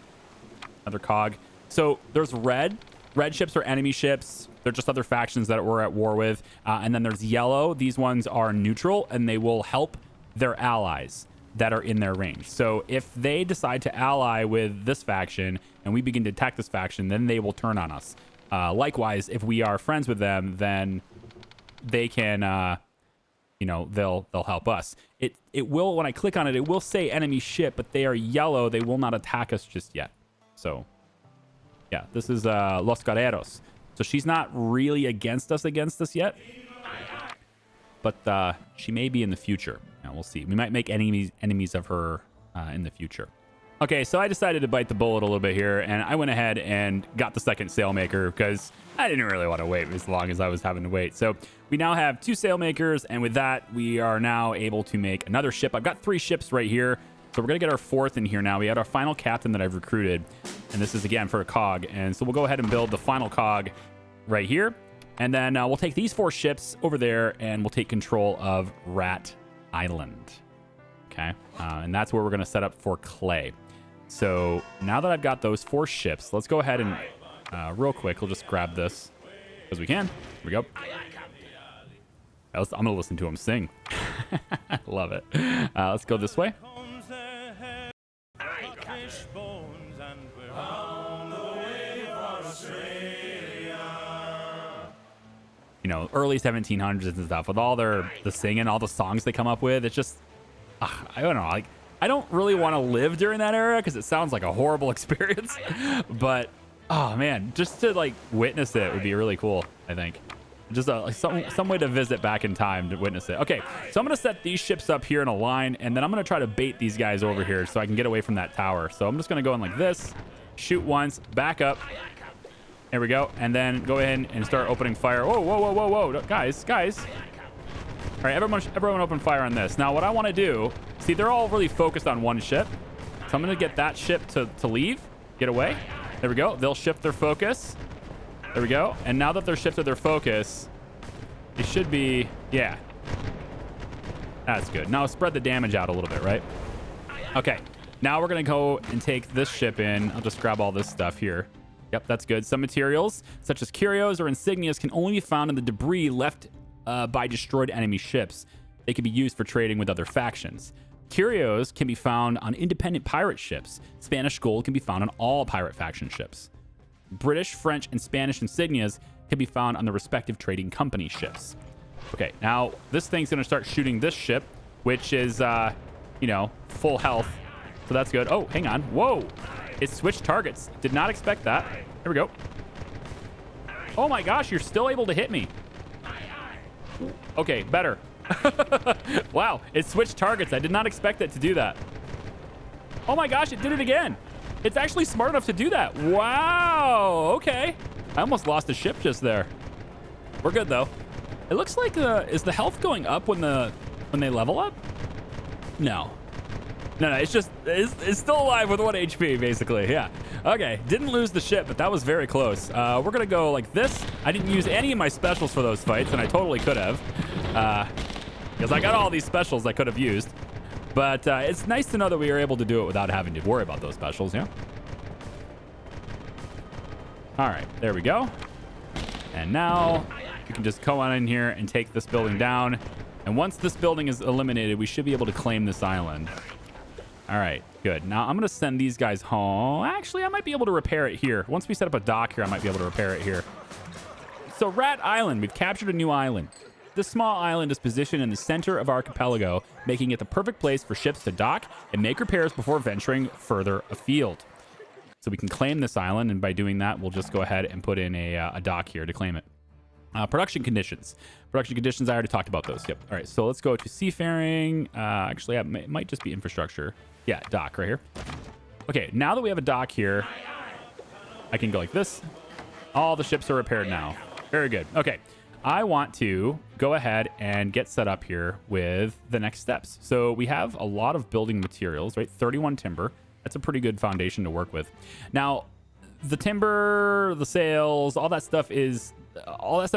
Another cog. So there's red. Red ships are enemy ships. They're just other factions that we're at war with. And then there's yellow. These ones are neutral, and they will help their allies that are in their range. So if they decide to ally with this faction and we begin to attack this faction, then they will turn on us. Likewise, if we are friends with them, then they can, they'll help us. It will, when I click on it, it will say enemy ship, but they are yellow. They will not attack us just yet. So yeah, this is Los Guerreros. So she's not really against us yet, but she may be in the future. Now we'll see. We might make enemies of her in the future. Okay, so I decided to bite the bullet a little bit here, and I went ahead and got the second sailmaker because I didn't really want to wait as long as I was having to wait. So we now have 2 sailmakers, and with that, we are now able to make another ship. I've got 3 ships right here, so we're going to get our 4th in here now. We had our final captain that I've recruited, and this is, again, for a cog. And so we'll go ahead and build the final cog right here. And then we'll take these 4 ships over there and we'll take control of Rat Island. Okay. And that's where we're going to set up for Clay. So now that I've got those 4 ships, let's go ahead and real quick, we'll just grab this as we can. Here we go. I'm going to listen to him sing. I love it. Let's go this way. You know, early 1700s and stuff with all the singing, all the songs they come up with. It's just, I don't know. Like, I don't really want to live during that era because it sounds like a horrible experience. But, oh man, just to like witness it would be really cool, I think. Just some way to visit back in time to witness it. Okay, so I'm going to set these ships up here in a line, and then I'm going to try to bait these guys over here so I can get away from that tower. So I'm just going to go in like this, shoot once, back up. There we go. And then go ahead and start opening fire. Whoa, whoa, whoa, whoa, whoa. Guys. All right, everyone open fire on this. Now, what I want to do, see, they're all really focused on one ship. So I'm going to get that ship to leave, get away. There we go. They'll shift their focus. There we go. And now that they're shifted their focus, it should be, yeah. That's good. Now spread the damage out a little bit, right? Okay. Now we're going to go and take this ship in. I'll just grab all this stuff here. Yep, that's good. Some materials, such as curios or insignias, can only be found in the debris left by destroyed enemy ships. They can be used for trading with other factions. Curios can be found on independent pirate ships. Spanish gold can be found on all pirate faction ships. British, French, and Spanish insignias can be found on the respective trading company ships. Okay, now this thing's going to start shooting this ship, which is, you know, full health. So that's good. Oh, hang on. Whoa. It switched targets. Did not expect that. Here we go. Oh my gosh, you're still able to hit me. Okay, better. Wow, it switched targets. I did not expect it to do that. Oh my gosh, it did it again. It's actually smart enough to do that. Wow, okay. I almost lost a ship just there. We're good though. It looks like is the health going up when they level up? No. No, it's just, it's still alive with 1 HP, basically, yeah. Okay, didn't lose the ship, but that was very close. We're gonna go like this. I didn't use any of my specials for those fights, and I totally could have. Because I got all these specials I could have used. But it's nice to know that we were able to do it without having to worry about those specials, yeah? All right, there we go. And now we can just go on in here and take this building down. And once this building is eliminated, we should be able to claim this island. All right, good. Now I'm going to send these guys home. Actually, I might be able to repair it here. Once we set up a dock here, I might be able to repair it here. So Rat Island, we've captured a new island. This small island is positioned in the center of archipelago, making it the perfect place for ships to dock and make repairs before venturing further afield. So we can claim this island, and by doing that, we'll just go ahead and put in a dock here to claim it. Production conditions. Production conditions, I already talked about those. Yep. All right, so let's go to seafaring. Actually, it might just be infrastructure. Yeah, dock right here. Okay, now that we have a dock here, I can go like this. All the ships are repaired now. Very good. Okay, I want to go ahead and get set up here with the next steps. So we have a lot of building materials, right? 31 timber. That's a pretty good foundation to work with. Now, the timber, the sails, all that stuff is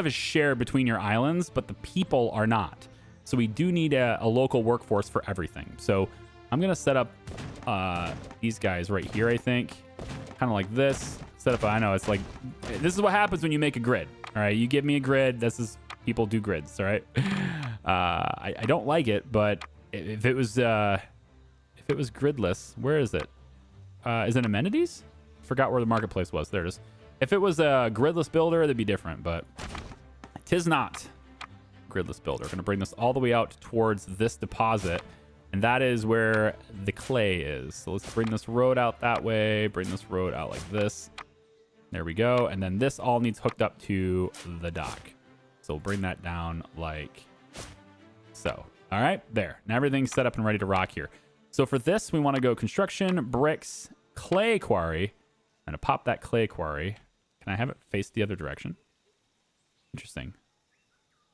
shared between your islands, but the people are not. So we do need a local workforce for everything. So I'm going to set up these guys right here, I think. Kind of like this. Set up, I know, it's like, this is what happens when you make a grid. All right, you give me a grid. This is, people do grids, all right? I don't like it, but if it was gridless, where is it? Is it amenities? Forgot where the marketplace was. There it is. If it was a gridless builder, that'd be different, but tis not gridless builder. Going to bring this all the way out towards this deposit, and that is where the clay is. So let's bring this road out that way, bring this road out like this. There we go. And then this all needs hooked up to the dock. So we'll bring that down like so. All right, there. Now everything's set up and ready to rock here. So for this, we want to go construction, bricks, clay quarry. I'm going to pop that clay quarry. Can I have it face the other direction? Interesting.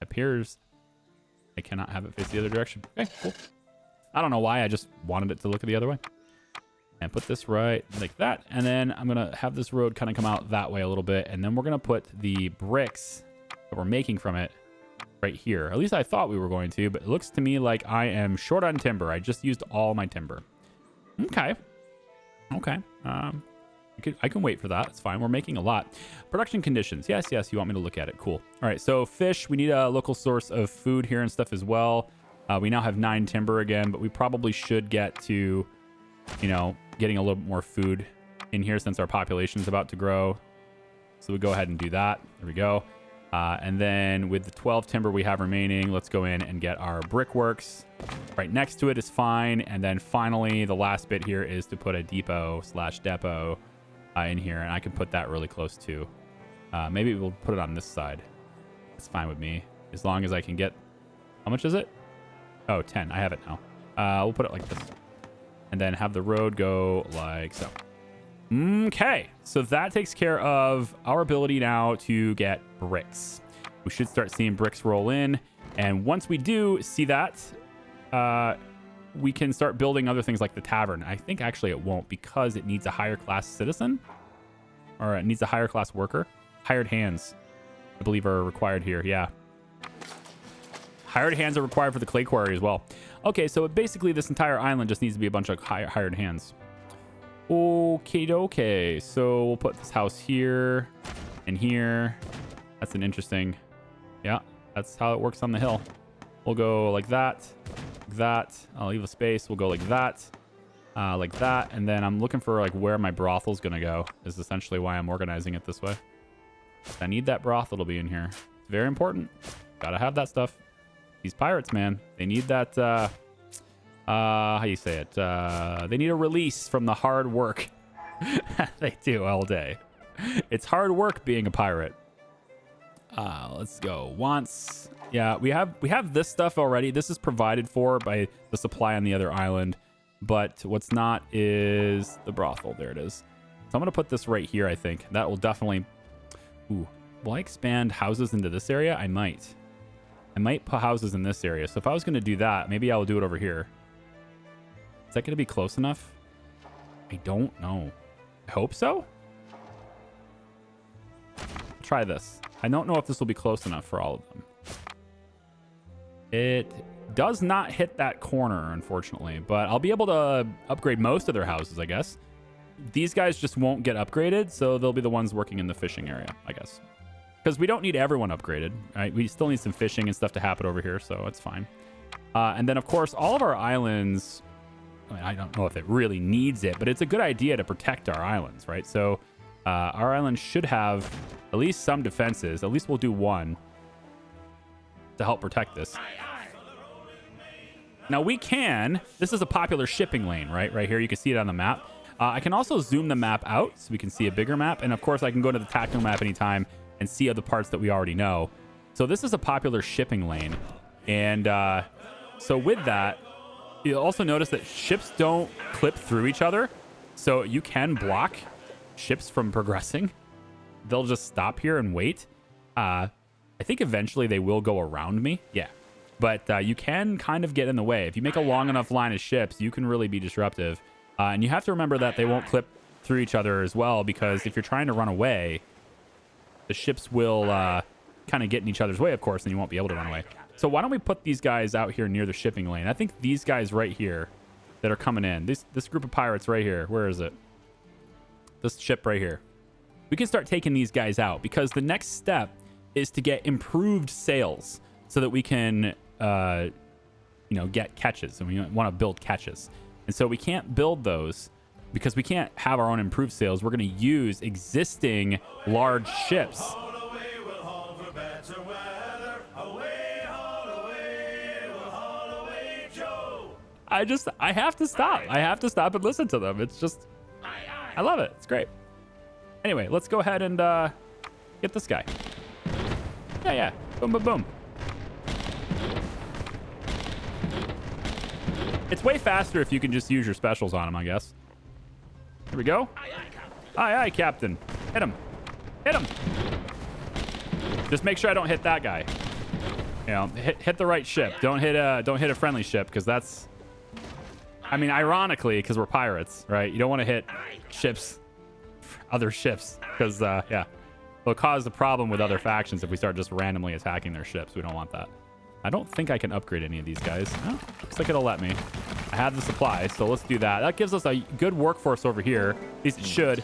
Appears I cannot have it face the other direction. Okay, cool. I don't know why. I just wanted it to look the other way. And put this right like that. And then I'm going to have this road kind of come out that way a little bit. And then we're going to put the bricks that we're making from it right here. At least I thought we were going to, but it looks to me like I am short on timber. I just used all my timber. Okay. I can wait for that. It's fine. We're making a lot. Production conditions. Yes. You want me to look at it. Cool. All right. So fish, we need a local source of food here and stuff as well. We now have 9 timber again, but we probably should get to, getting a little bit more food in here since our population is about to grow. So we go ahead and do that. There we go. And then with the 12 timber we have remaining, let's go in and get our brickworks. Right next to it is fine. And then finally, the last bit here is to put a depot/depot in here. And I can put that really close too. Maybe we'll put it on this side. It's fine with me. As long as I can get... How much is it? Oh, 10. I have it now. We'll put it like this. And then have the road go like so. Okay, so that takes care of our ability now to get bricks. We should start seeing bricks roll in. And once we do see that, we can start building other things like the tavern. I think actually it won't because it needs a higher class citizen. Or it needs a higher class worker. Hired hands, I believe, are required here. Yeah. Hired hands are required for the clay quarry as well. Okay, so basically this entire island just needs to be a bunch of hired hands. Okay, so we'll put this house here and here. That's an interesting... Yeah, that's how it works on the hill. We'll go like that, I'll leave a space. We'll go like that, and then I'm looking for like where my brothel's gonna go is essentially why I'm organizing it this way. If I need that brothel to be in here. It's very important. Gotta have that stuff. These pirates, man, they need that... how you say it? They need a release from the hard work they do all day. It's hard work being a pirate. Let's go. Wants. Yeah, we have this stuff already. This is provided for by the supply on the other island. But what's not is the brothel. There it is. So I'm going to put this right here, I think. That will definitely... Ooh. Will I expand houses into this area? I might. I might put houses in this area. So if I was going to do that, maybe I will do it over here. Is that going to be close enough? I don't know. I hope so. Try this. I don't know if this will be close enough for all of them. It does not hit that corner, unfortunately, but I'll be able to upgrade most of their houses, I guess. These guys just won't get upgraded, so they'll be the ones working in the fishing area, I guess. Because we don't need everyone upgraded, right? We still need some fishing and stuff to happen over here, so it's fine. And then, of course, all of our islands... I mean, I don't know if it really needs it, but it's a good idea to protect our islands, right? So our island should have at least some defenses. At least we'll do one to help protect this. Now we can, this is a popular shipping lane, right? Right here, you can see it on the map. I can also zoom the map out so we can see a bigger map. And of course, I can go to the tactical map anytime and see other parts that we already know. So this is a popular shipping lane. And so with that, you'll also notice that ships don't clip through each other. So you can block ships from progressing. They'll just stop here and wait. I think eventually they will go around me. Yeah. But you can kind of get in the way. If you make a long enough line of ships, you can really be disruptive. And you have to remember that they won't clip through each other as well, because if you're trying to run away, the ships will kind of get in each other's way, of course, and you won't be able to run away. So why don't we put these guys out here near the shipping lane? I think these guys right here that are coming in, this group of pirates right here, where is it? This ship right here. We can start taking these guys out, because the next step is to get improved sails so that we can, get catches, and we want to build catches. And so we can't build those because we can't have our own improved sails. We're going to use existing large ships. I have to stop. I have to stop and listen to them. It's just, I love it. It's great. Anyway, let's go ahead and get this guy. Yeah. Boom, boom, boom. It's way faster if you can just use your specials on him, I guess. Here we go. Aye, Captain. Hit him. Hit him. Just make sure I don't hit that guy. You know, hit the right ship. Don't hit a friendly ship, because that's... I mean, ironically, because we're pirates, right? You don't want to hit ships, other ships, because, yeah, It'll cause a problem with other factions if we start just randomly attacking their ships. We don't want that. I don't think I can upgrade any of these guys. Oh, looks like it'll let me. I have the supply, so let's do that. That gives us a good workforce over here. At least it should.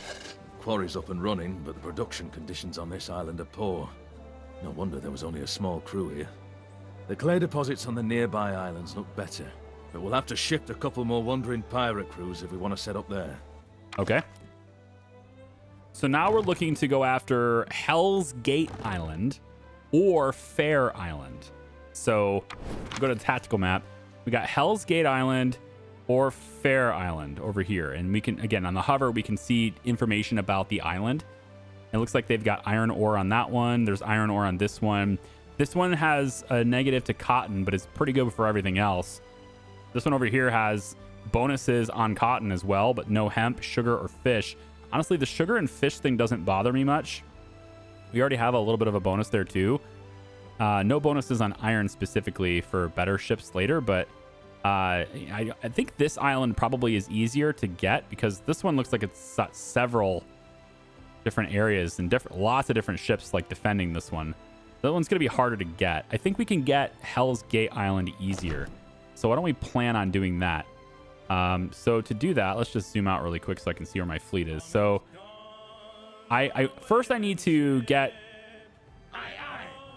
Quarry's up and running, but the production conditions on this island are poor. No wonder there was only a small crew here. The clay deposits on the nearby islands look better, but we'll have to shift a couple more wandering pirate crews if we want to set up there. Okay. So now we're looking to go after Hell's Gate Island or Fair Island. So go to the tactical map. We got Hell's Gate Island or Fair Island over here. And we can, again, on the hover, we can see information about the island. It looks like they've got iron ore on that one. There's iron ore on this one. This one has a negative to cotton, but it's pretty good for everything else. This one over here has bonuses on cotton as well, but no hemp, sugar, or fish. Honestly, the sugar and fish thing doesn't bother me much. We already have a little bit of a bonus there too. No bonuses on iron specifically for better ships later, but I think this island probably is easier to get because this one looks like it's got several different areas and lots of different ships like defending this one. That one's going to be harder to get. I think we can get Hell's Gate Island easier. So why don't we plan on doing that? So to do that, let's just zoom out really quick so I can see where my fleet is. So first I need to get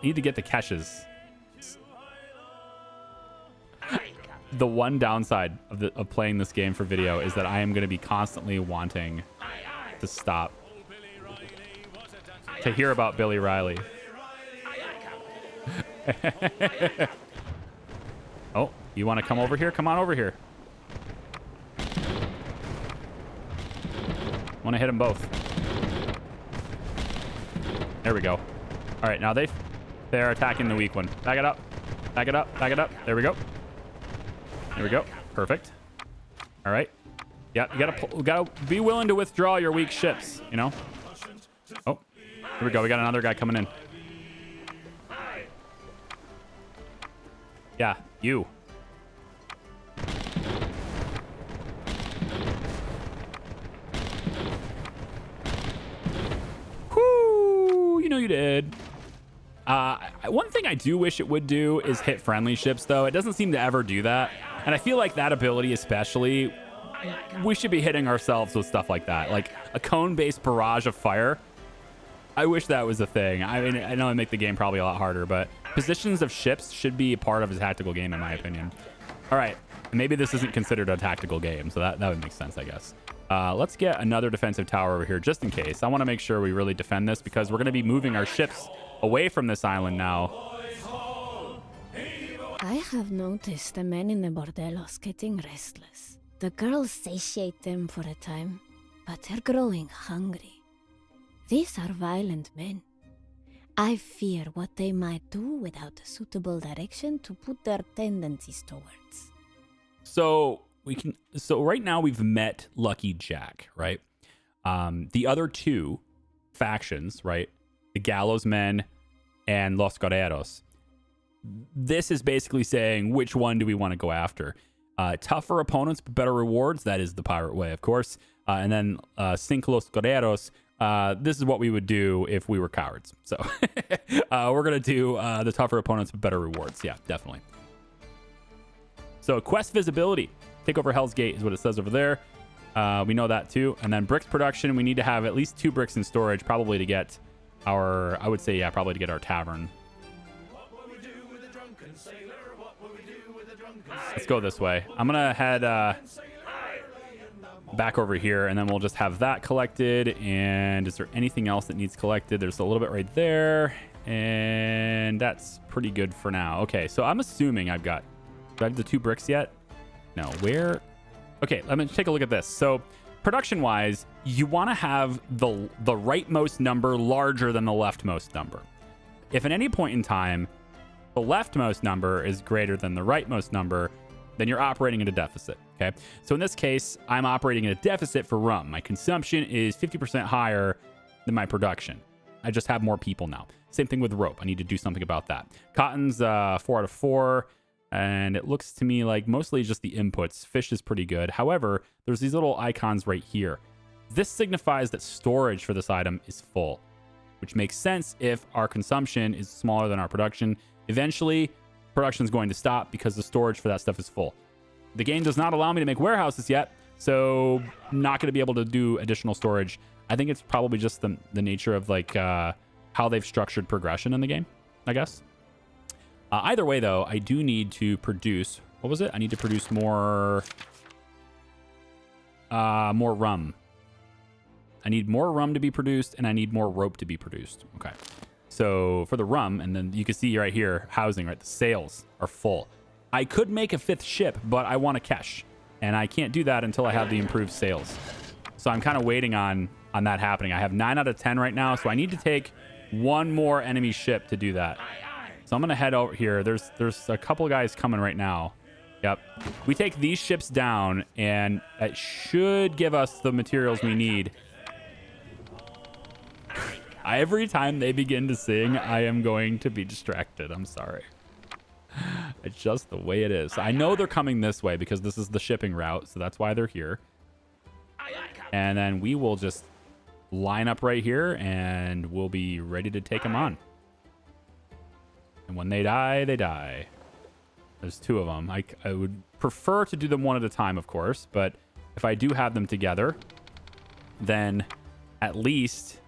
the caches. The one downside of playing this game for video is that I am going to be constantly wanting to stop to hear about Billy Riley. Oh, you want to come over here? Come on over here. Want to hit them both. There we go. All right, now they're attacking the weak one. Back it up. Back it up. Back it up. There we go. There we go. Perfect. All right. Yeah, you gotta be willing to withdraw your weak ships, you know? Oh, here we go. We got another guy coming in. Yeah, you. Whoo! You know you did. One thing I do wish it would do is hit friendly ships, though. It doesn't seem to ever do that. And I feel like that ability especially, we should be hitting ourselves with stuff like that. Like a cone-based barrage of fire. I wish that was a thing. I mean, I know it'd make the game probably a lot harder, but positions of ships should be a part of a tactical game, in my opinion. All right. Maybe this isn't considered a tactical game, so that would make sense, I guess. Let's get another defensive tower over here just in case. I want to make sure we really defend this because we're going to be moving our ships away from this island now. I have noticed the men in the bordellos getting restless. The girls satiate them for a time, but they're growing hungry. These are violent men. I fear what they might do without a suitable direction to put their tendencies towards. So right now we've met Lucky Jack, right? The other two factions, right? The Gallows Men and Los Guerreros. This is basically saying which one do we want to go after? Tougher opponents, but better rewards. That is the pirate way, of course. And then Sink Los Guerreros. This is what we would do if we were cowards. So we're going to do the tougher opponents with better rewards. Yeah, definitely. So quest visibility. Take over Hell's Gate is what it says over there. We know that too. And then bricks production. We need to have at least 2 bricks in storage probably to get our, I would say, yeah, probably to get our tavern. Let's go this way. I'm going to head back over here, and then we'll just have that collected. And is there anything else that needs collected? There's a little bit right there, and that's pretty good for now. Okay, so I'm assuming I've got... Do I have the 2 bricks yet? No. Where? Okay, let me take a look at this. So production-wise, you want to have the rightmost number larger than the leftmost number. If at any point in time the leftmost number is greater than the rightmost number, then you're operating at a deficit, okay? So in this case, I'm operating at a deficit for rum. My consumption is 50% higher than my production. I just have more people now. Same thing with rope. I need to do something about that. Cotton's 4 out of 4, and it looks to me like mostly just the inputs. Fish is pretty good. However, there's these little icons right here. This signifies that storage for this item is full. which makes sense if our consumption is smaller than our production. Eventually, production is going to stop because the storage for that stuff is full. The game does not allow me to make warehouses yet, so not going to be able to do additional storage. I think it's probably just the nature of like how they've structured progression in the game, I guess. Either way, though, I do need to produce. What was it? I need to produce more rum. I need more rum to be produced, and I need more rope to be produced. Okay. So for the rum, and then you can see right here, housing, right? The sails are full. I could make a 5th ship, but I want to cash, and I can't do that until I have the improved sails. So I'm kind of waiting on that happening. I have 9 out of 10 right now, so I need to take one more enemy ship to do that. So I'm going to head over here. There's a couple of guys coming right now. Yep. We take these ships down, and it should give us the materials we need. Every time they begin to sing, I am going to be distracted. I'm sorry. It's just the way it is. I know they're coming this way because this is the shipping route, so that's why they're here. And then we will just line up right here, and we'll be ready to take them on. And when they die, they die. There's 2 of them. I would prefer to do them one at a time, of course, but if I do have them together, then at least...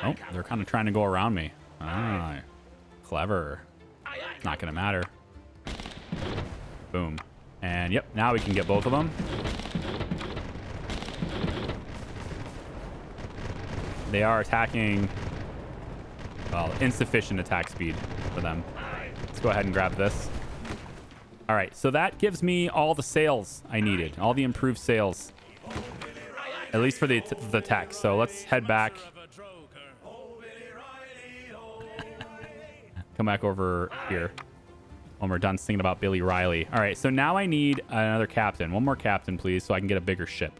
Oh, they're kind of trying to go around me. Ah, clever. It's not going to matter. Boom. And yep, now we can get both of them. They are attacking, well, insufficient attack speed for them. Let's go ahead and grab this. All right, so that gives me all the sails I needed, all the improved sails, at least for the attack. So let's head back. Come back over here when we're done singing about Billy Riley. All right, so now I need another captain. One more captain, please, so I can get a bigger ship.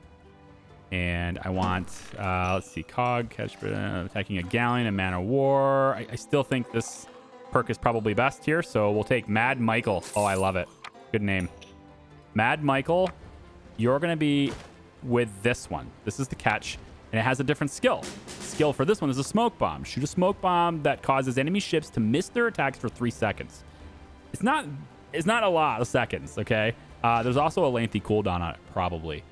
And I want, let's see, cog, catch, attacking a galleon, a man of war. I still think this perk is probably best here, so we'll take Mad Michael. Oh, I love it. Good name. Mad Michael, you're going to be with this one. This is the catch, and it has a different skill. Skill for this one is a smoke bomb. Shoot a smoke bomb that causes enemy ships to miss their attacks for 3 seconds. It's not a lot of seconds, okay? There's also a lengthy cooldown on it, probably.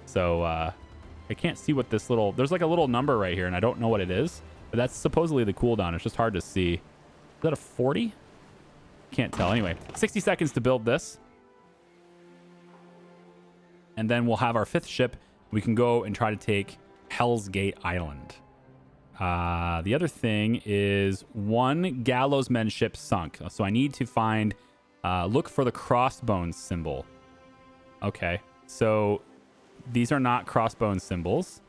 So I can't see what this little... There's like a little number right here, and I don't know what it is. But that's supposedly the cooldown. It's just hard to see. Is that a 40? Can't tell. Anyway, 60 seconds to build this. And then we'll have our 5th ship. We can go and try to take Hell's Gate Island. The other thing is 1 Gallows Men ship sunk. So I need to find... look for the crossbones symbol. Okay. So these are not crossbones symbols.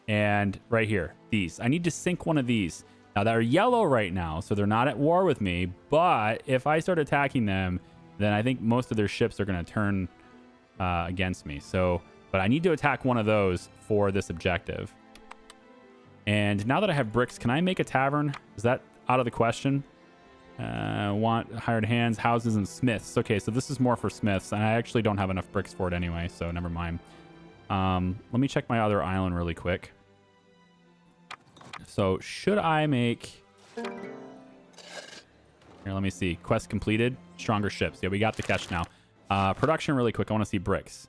And right here, these. I need to sink one of these. Now, they're yellow right now, so they're not at war with me. But if I start attacking them, then I think most of their ships are going to turn against me. So, but I need to attack one of those for this objective. And now that I have bricks, can I make a tavern? Is that out of the question? Want hired hands, houses, and smiths. Okay, so this is more for smiths, and I actually don't have enough bricks for it anyway, so never mind. Let me check my other island really quick. So should I make... Here, let me see. Quest completed. Stronger ships. Yeah, we got the catch now. Production really quick. I want to see bricks.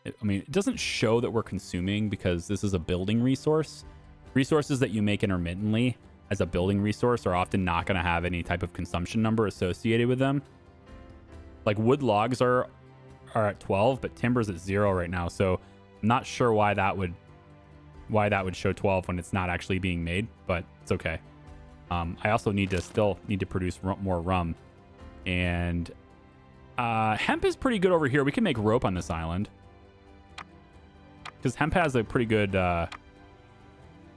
It doesn't show that we're consuming because this is a building resource. Resources that you make intermittently as a building resource are often not going to have any type of consumption number associated with them. Like wood logs are at 12, but timber's at 0 right now. So I'm not sure why that would show 12 when it's not actually being made, but it's okay. I also still need to produce more rum, and hemp is pretty good over here. We can make rope on this island because hemp has a pretty good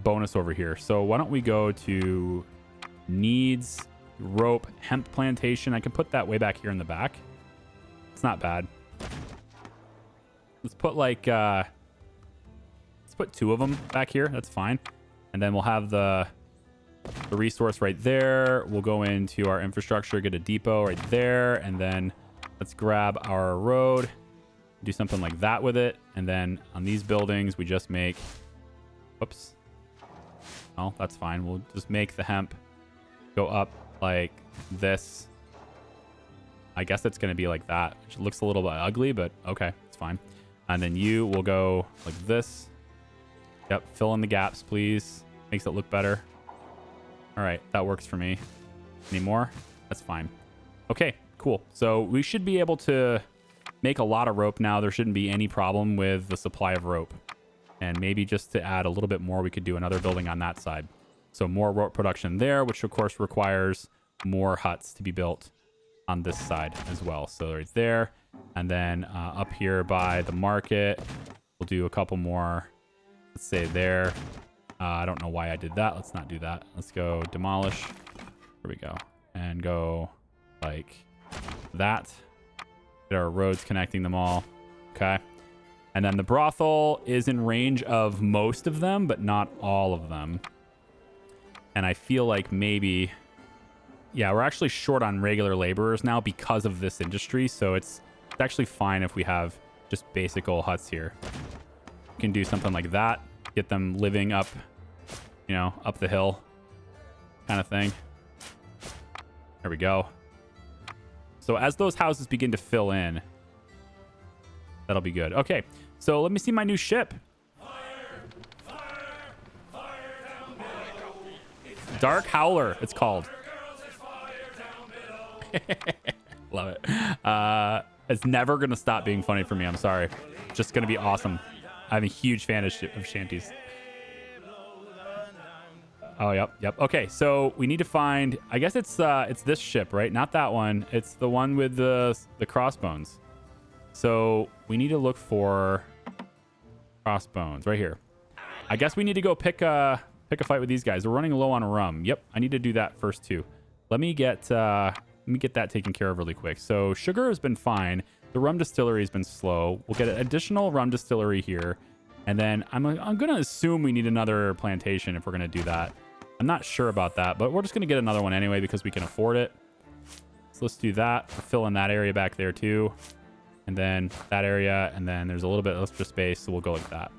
bonus over here. So why don't we go to needs rope hemp plantation? I can put that way back here in the back. It's not bad. Let's put like let's put 2 of them back here. That's fine. And then we'll have the resource right there. We'll go into our infrastructure, get a depot right there, and then let's grab our road, do something like that with it. And then on these buildings, we just make, whoops. Well, that's fine. We'll just make the hemp go up like this. I guess it's going to be like that, which looks a little bit ugly, but okay, it's fine. And then you will go like this. Yep, fill in the gaps, please. Makes it look better. All right, that works for me. Any more? That's fine. Okay, cool. So we should be able to make a lot of rope now. There shouldn't be any problem with the supply of rope. And maybe just to add a little bit more, we could do another building on that side. So more rope production there, which of course requires more huts to be built on this side as well. So right there. And then up here by the market, we'll do a couple more. Let's say there. I don't know why I did that. Let's not do that. Let's go demolish. There we go. And go like that. Get our roads connecting them all. Okay. And then the brothel is in range of most of them, but not all of them. And I feel like maybe, yeah, we're actually short on regular laborers now because of this industry. So it's actually fine if we have just basic old huts here. We can do something like that. Get them living up, you know, up the hill kind of thing. There we go. So as those houses begin to fill in, that'll be good. Okay, so let me see my new ship. Dark Howler, it's called. Love it. It's never going to stop being funny for me. I'm sorry. It's just going to be awesome. I'm a huge fan of shanties. Oh, yep. Okay, so we need to find... I guess it's this ship, right? Not that one. It's the one with the crossbones. So we need to look for crossbones right here. I guess we need to go pick a fight with these guys. We're running low on rum. Yep, I need to do that first too. Let me get that taken care of really quick. So sugar has been fine. The rum distillery has been slow. We'll get an additional rum distillery here. And then I'm going to assume we need another plantation if we're going to do that. I'm not sure about that, but we're just going to get another one anyway because we can afford it. So let's do that. We'll fill in that area back there too. And then that area. And then there's a little bit of extra space, so we'll go like that.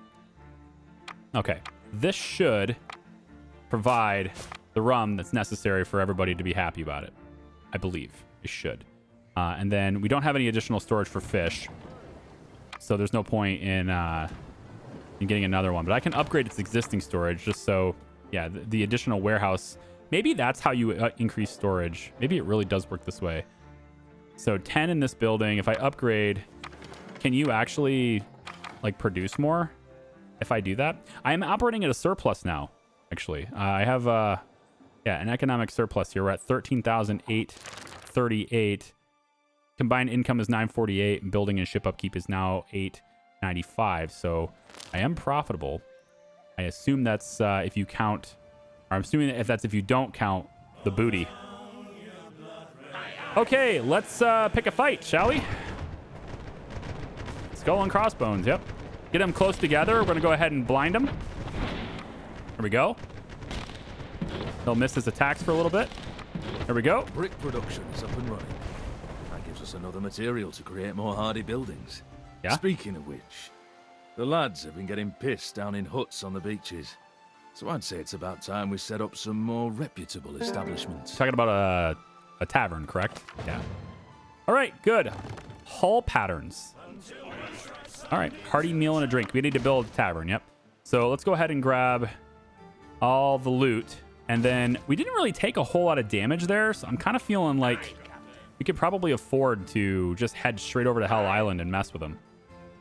Okay. This should provide the rum that's necessary for everybody to be happy about it. I believe it should. And then we don't have any additional storage for fish. So there's no point in getting another one. But I can upgrade its existing storage just so, yeah, the additional warehouse. Maybe that's how you increase storage. Maybe it really does work this way. So 10 in this building. If I upgrade, can you actually like produce more if I do that? I am operating at a surplus now, actually. I have an economic surplus here. We're at 13,838. Combined income is 948, and building and ship upkeep is now 895. So I am profitable. I assume that's if you count, or I'm assuming if that's if you don't count the booty. Okay, let's pick a fight, shall we? Skull and crossbones, yep. Get them close together. We're going to go ahead and blind them. There we go. He'll miss his attacks for a little bit. There we go. Brick production is up and running. That gives us another material to create more hardy buildings. Yeah? Speaking of which, the lads have been getting pissed down in huts on the beaches. So I'd say it's about time we set up some more reputable establishments. Talking about a tavern, correct? Yeah. All right, good. Hull patterns. All right, hearty meal and a drink. We need to build a tavern, yep. So let's go ahead and grab all the loot. And then we didn't really take a whole lot of damage there, so I'm kind of feeling like we could probably afford to just head straight over to Hell Island and mess with them.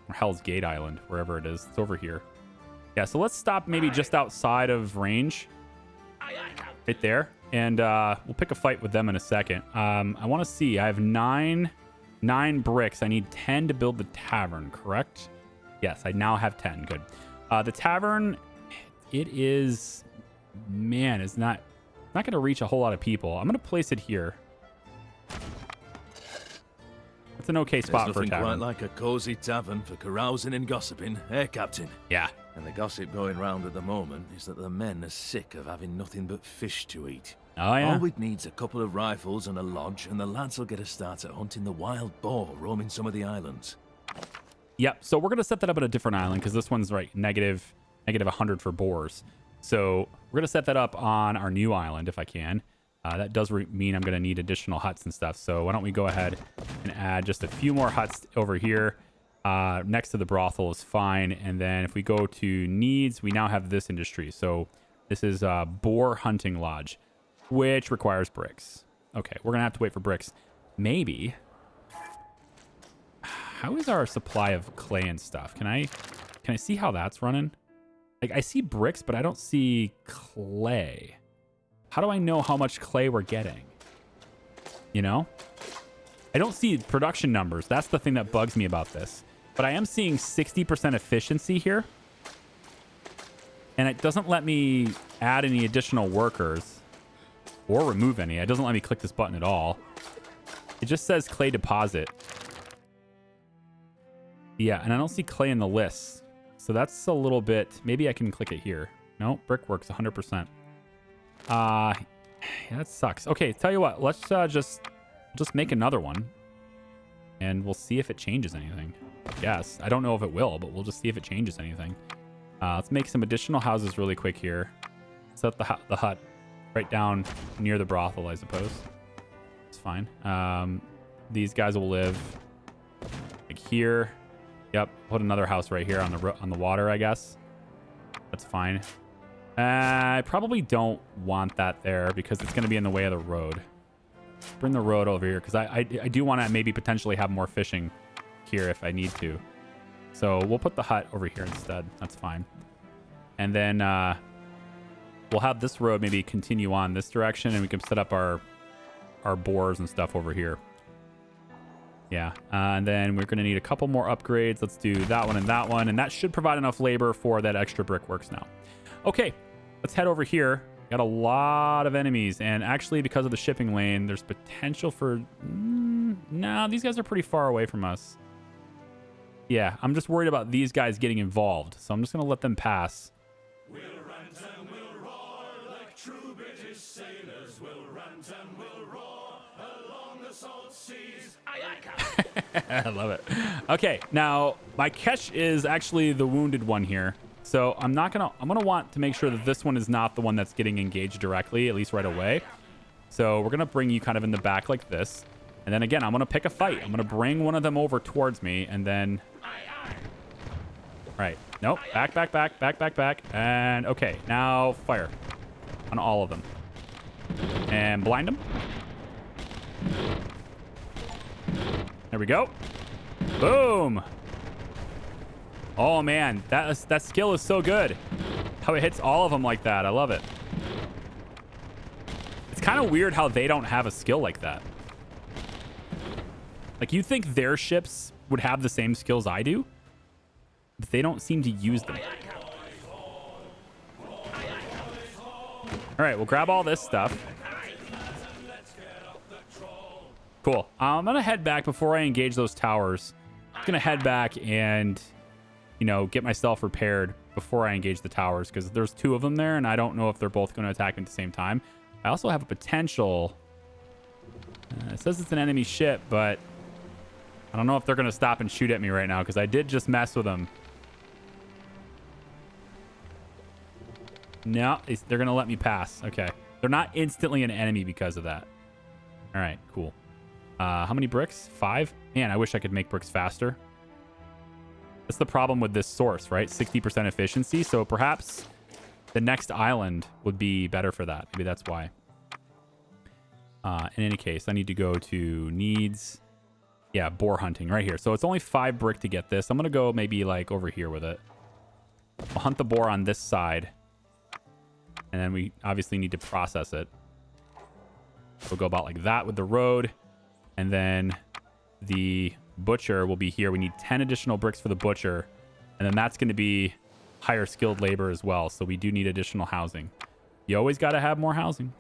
Or Hell's Gate Island, wherever it is. It's over here. Yeah, so let's stop maybe just outside of range. Right there. And we'll pick a fight with them in a second. I want to see. I have nine bricks. I need 10 to build the tavern, correct? Yes, I now have 10. Good. The tavern, it is... Man, it's not going to reach a whole lot of people. I'm going to place it here. It's an okay spot for a tavern. Quite like a cozy tavern for carousing and gossiping, eh, Captain? Yeah. And the gossip going round at the moment is that the men are sick of having nothing but fish to eat. Oh, yeah. All we'd need's a couple of rifles and a lodge, and the lads will get a start at hunting the wild boar roaming some of the islands. Yep. So we're going to set that up at a different island because this one's right negative 100 for boars. So we're going to set that up on our new island if I can. That does mean I'm going to need additional huts and stuff. So why don't we go ahead and add just a few more huts over here. Next to the brothel is fine. And then if we go to needs, we now have this industry. So this is boar hunting lodge, which requires bricks. Okay, we're going to have to wait for bricks. Maybe. How is our supply of clay and stuff? Can I see how that's running? Like, I see bricks, but I don't see clay. How do I know how much clay we're getting? You know? I don't see production numbers. That's the thing that bugs me about this. But I am seeing 60% efficiency here. And it doesn't let me add any additional workers or remove any. It doesn't let me click this button at all. It just says clay deposit. Yeah, and I don't see clay in the list. So that's a little bit... Maybe I can click it here. No, brickworks 100%. Yeah, that sucks. Okay, tell you what. Let's just make another one. And we'll see if it changes anything. Yes, I don't know if it will, but we'll just see if it changes anything. Let's make some additional houses really quick here. Set the hut right down near the brothel, I suppose. It's fine. These guys will live like here. Yep, put another house right here on the water, I guess. That's fine. I probably don't want that there because it's going to be in the way of the road. Bring the road over here because I do want to maybe potentially have more fishing here if I need to. So we'll put the hut over here instead. That's fine. And then we'll have this road maybe continue on this direction and we can set up our bores and stuff over here. Yeah, and then we're going to need a couple more upgrades. Let's do that one, and that should provide enough labor for that extra brickworks now. Okay, let's head over here. Got a lot of enemies, and actually because of the shipping lane, there's potential for... no, these guys are pretty far away from us. Yeah, I'm just worried about these guys getting involved, so I'm just going to let them pass. We'll rant and we'll roar like true British sailors. We'll rant and we'll roar along the salt seas. Aye, aye, I love it. Okay, now my catch is actually the wounded one here. So I'm gonna want to make sure that this one is not the one that's getting engaged directly, at least right away. So we're gonna bring you kind of in the back like this. And then again, I'm gonna pick a fight. I'm gonna bring one of them over towards me and then... Right. Nope. Back. And okay, now fire on all of them. And blind them. There we go. Boom. Oh man, that skill is so good. How it hits all of them like that. I love it. It's kind of weird how they don't have a skill like that. Like, you think their ships would have the same skills I do, but they don't seem to use them. All right, we'll grab all this stuff. Cool. I'm going to head back before I engage those towers. I'm going to head back and, you know, get myself repaired before I engage the towers because there's two of them there, and I don't know if they're both going to attack at the same time. I also have a potential... it says it's an enemy ship, but I don't know if they're going to stop and shoot at me right now because I did just mess with them. No, they're going to let me pass. Okay. They're not instantly an enemy because of that. All right, cool. How many bricks? 5? Man, I wish I could make bricks faster. That's the problem with this source, right? 60% efficiency. So perhaps the next island would be better for that. Maybe that's why. In any case, I need to go to needs. Yeah, boar hunting right here. So it's only 5 brick to get this. I'm going to go maybe like over here with it. I'll hunt the boar on this side. And then we obviously need to process it. We'll go about like that with the road. And then the butcher will be here. We need 10 additional bricks for the butcher. And then that's going to be higher skilled labor as well. So we do need additional housing. You always got to have more housing.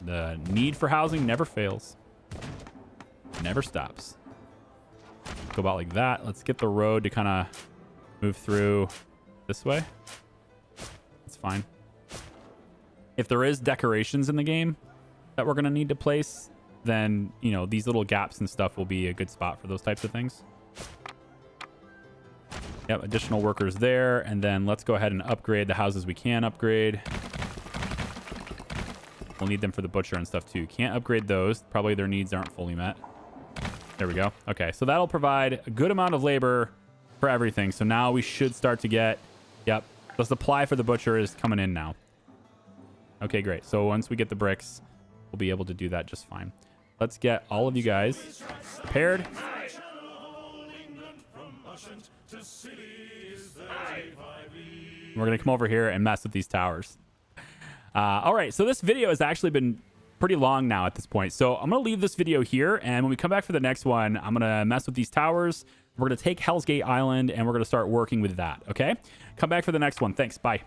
The need for housing never fails. Never stops. Go about like that. Let's get the road to kind of move through this way. That's fine. If there is decorations in the game that we're going to need to place, then, you know, these little gaps and stuff will be a good spot for those types of things. Yep, additional workers there. And then let's go ahead and upgrade the houses we can upgrade. We'll need them for the butcher and stuff too. Can't upgrade those. Probably their needs aren't fully met. There we go. Okay, so that'll provide a good amount of labor for everything. So now we should start to get... Yep, the supply for the butcher is coming in now. Okay, great. So once we get the bricks, we'll be able to do that just fine. Let's get all of you guys prepared. We're going to come over here and mess with these towers. All right, so this video has actually been pretty long now at this point. So I'm going to leave this video here, and when we come back for the next one, I'm going to mess with these towers. We're going to take Hell's Gate Island, and we're going to start working with that, okay? Come back for the next one. Thanks. Bye.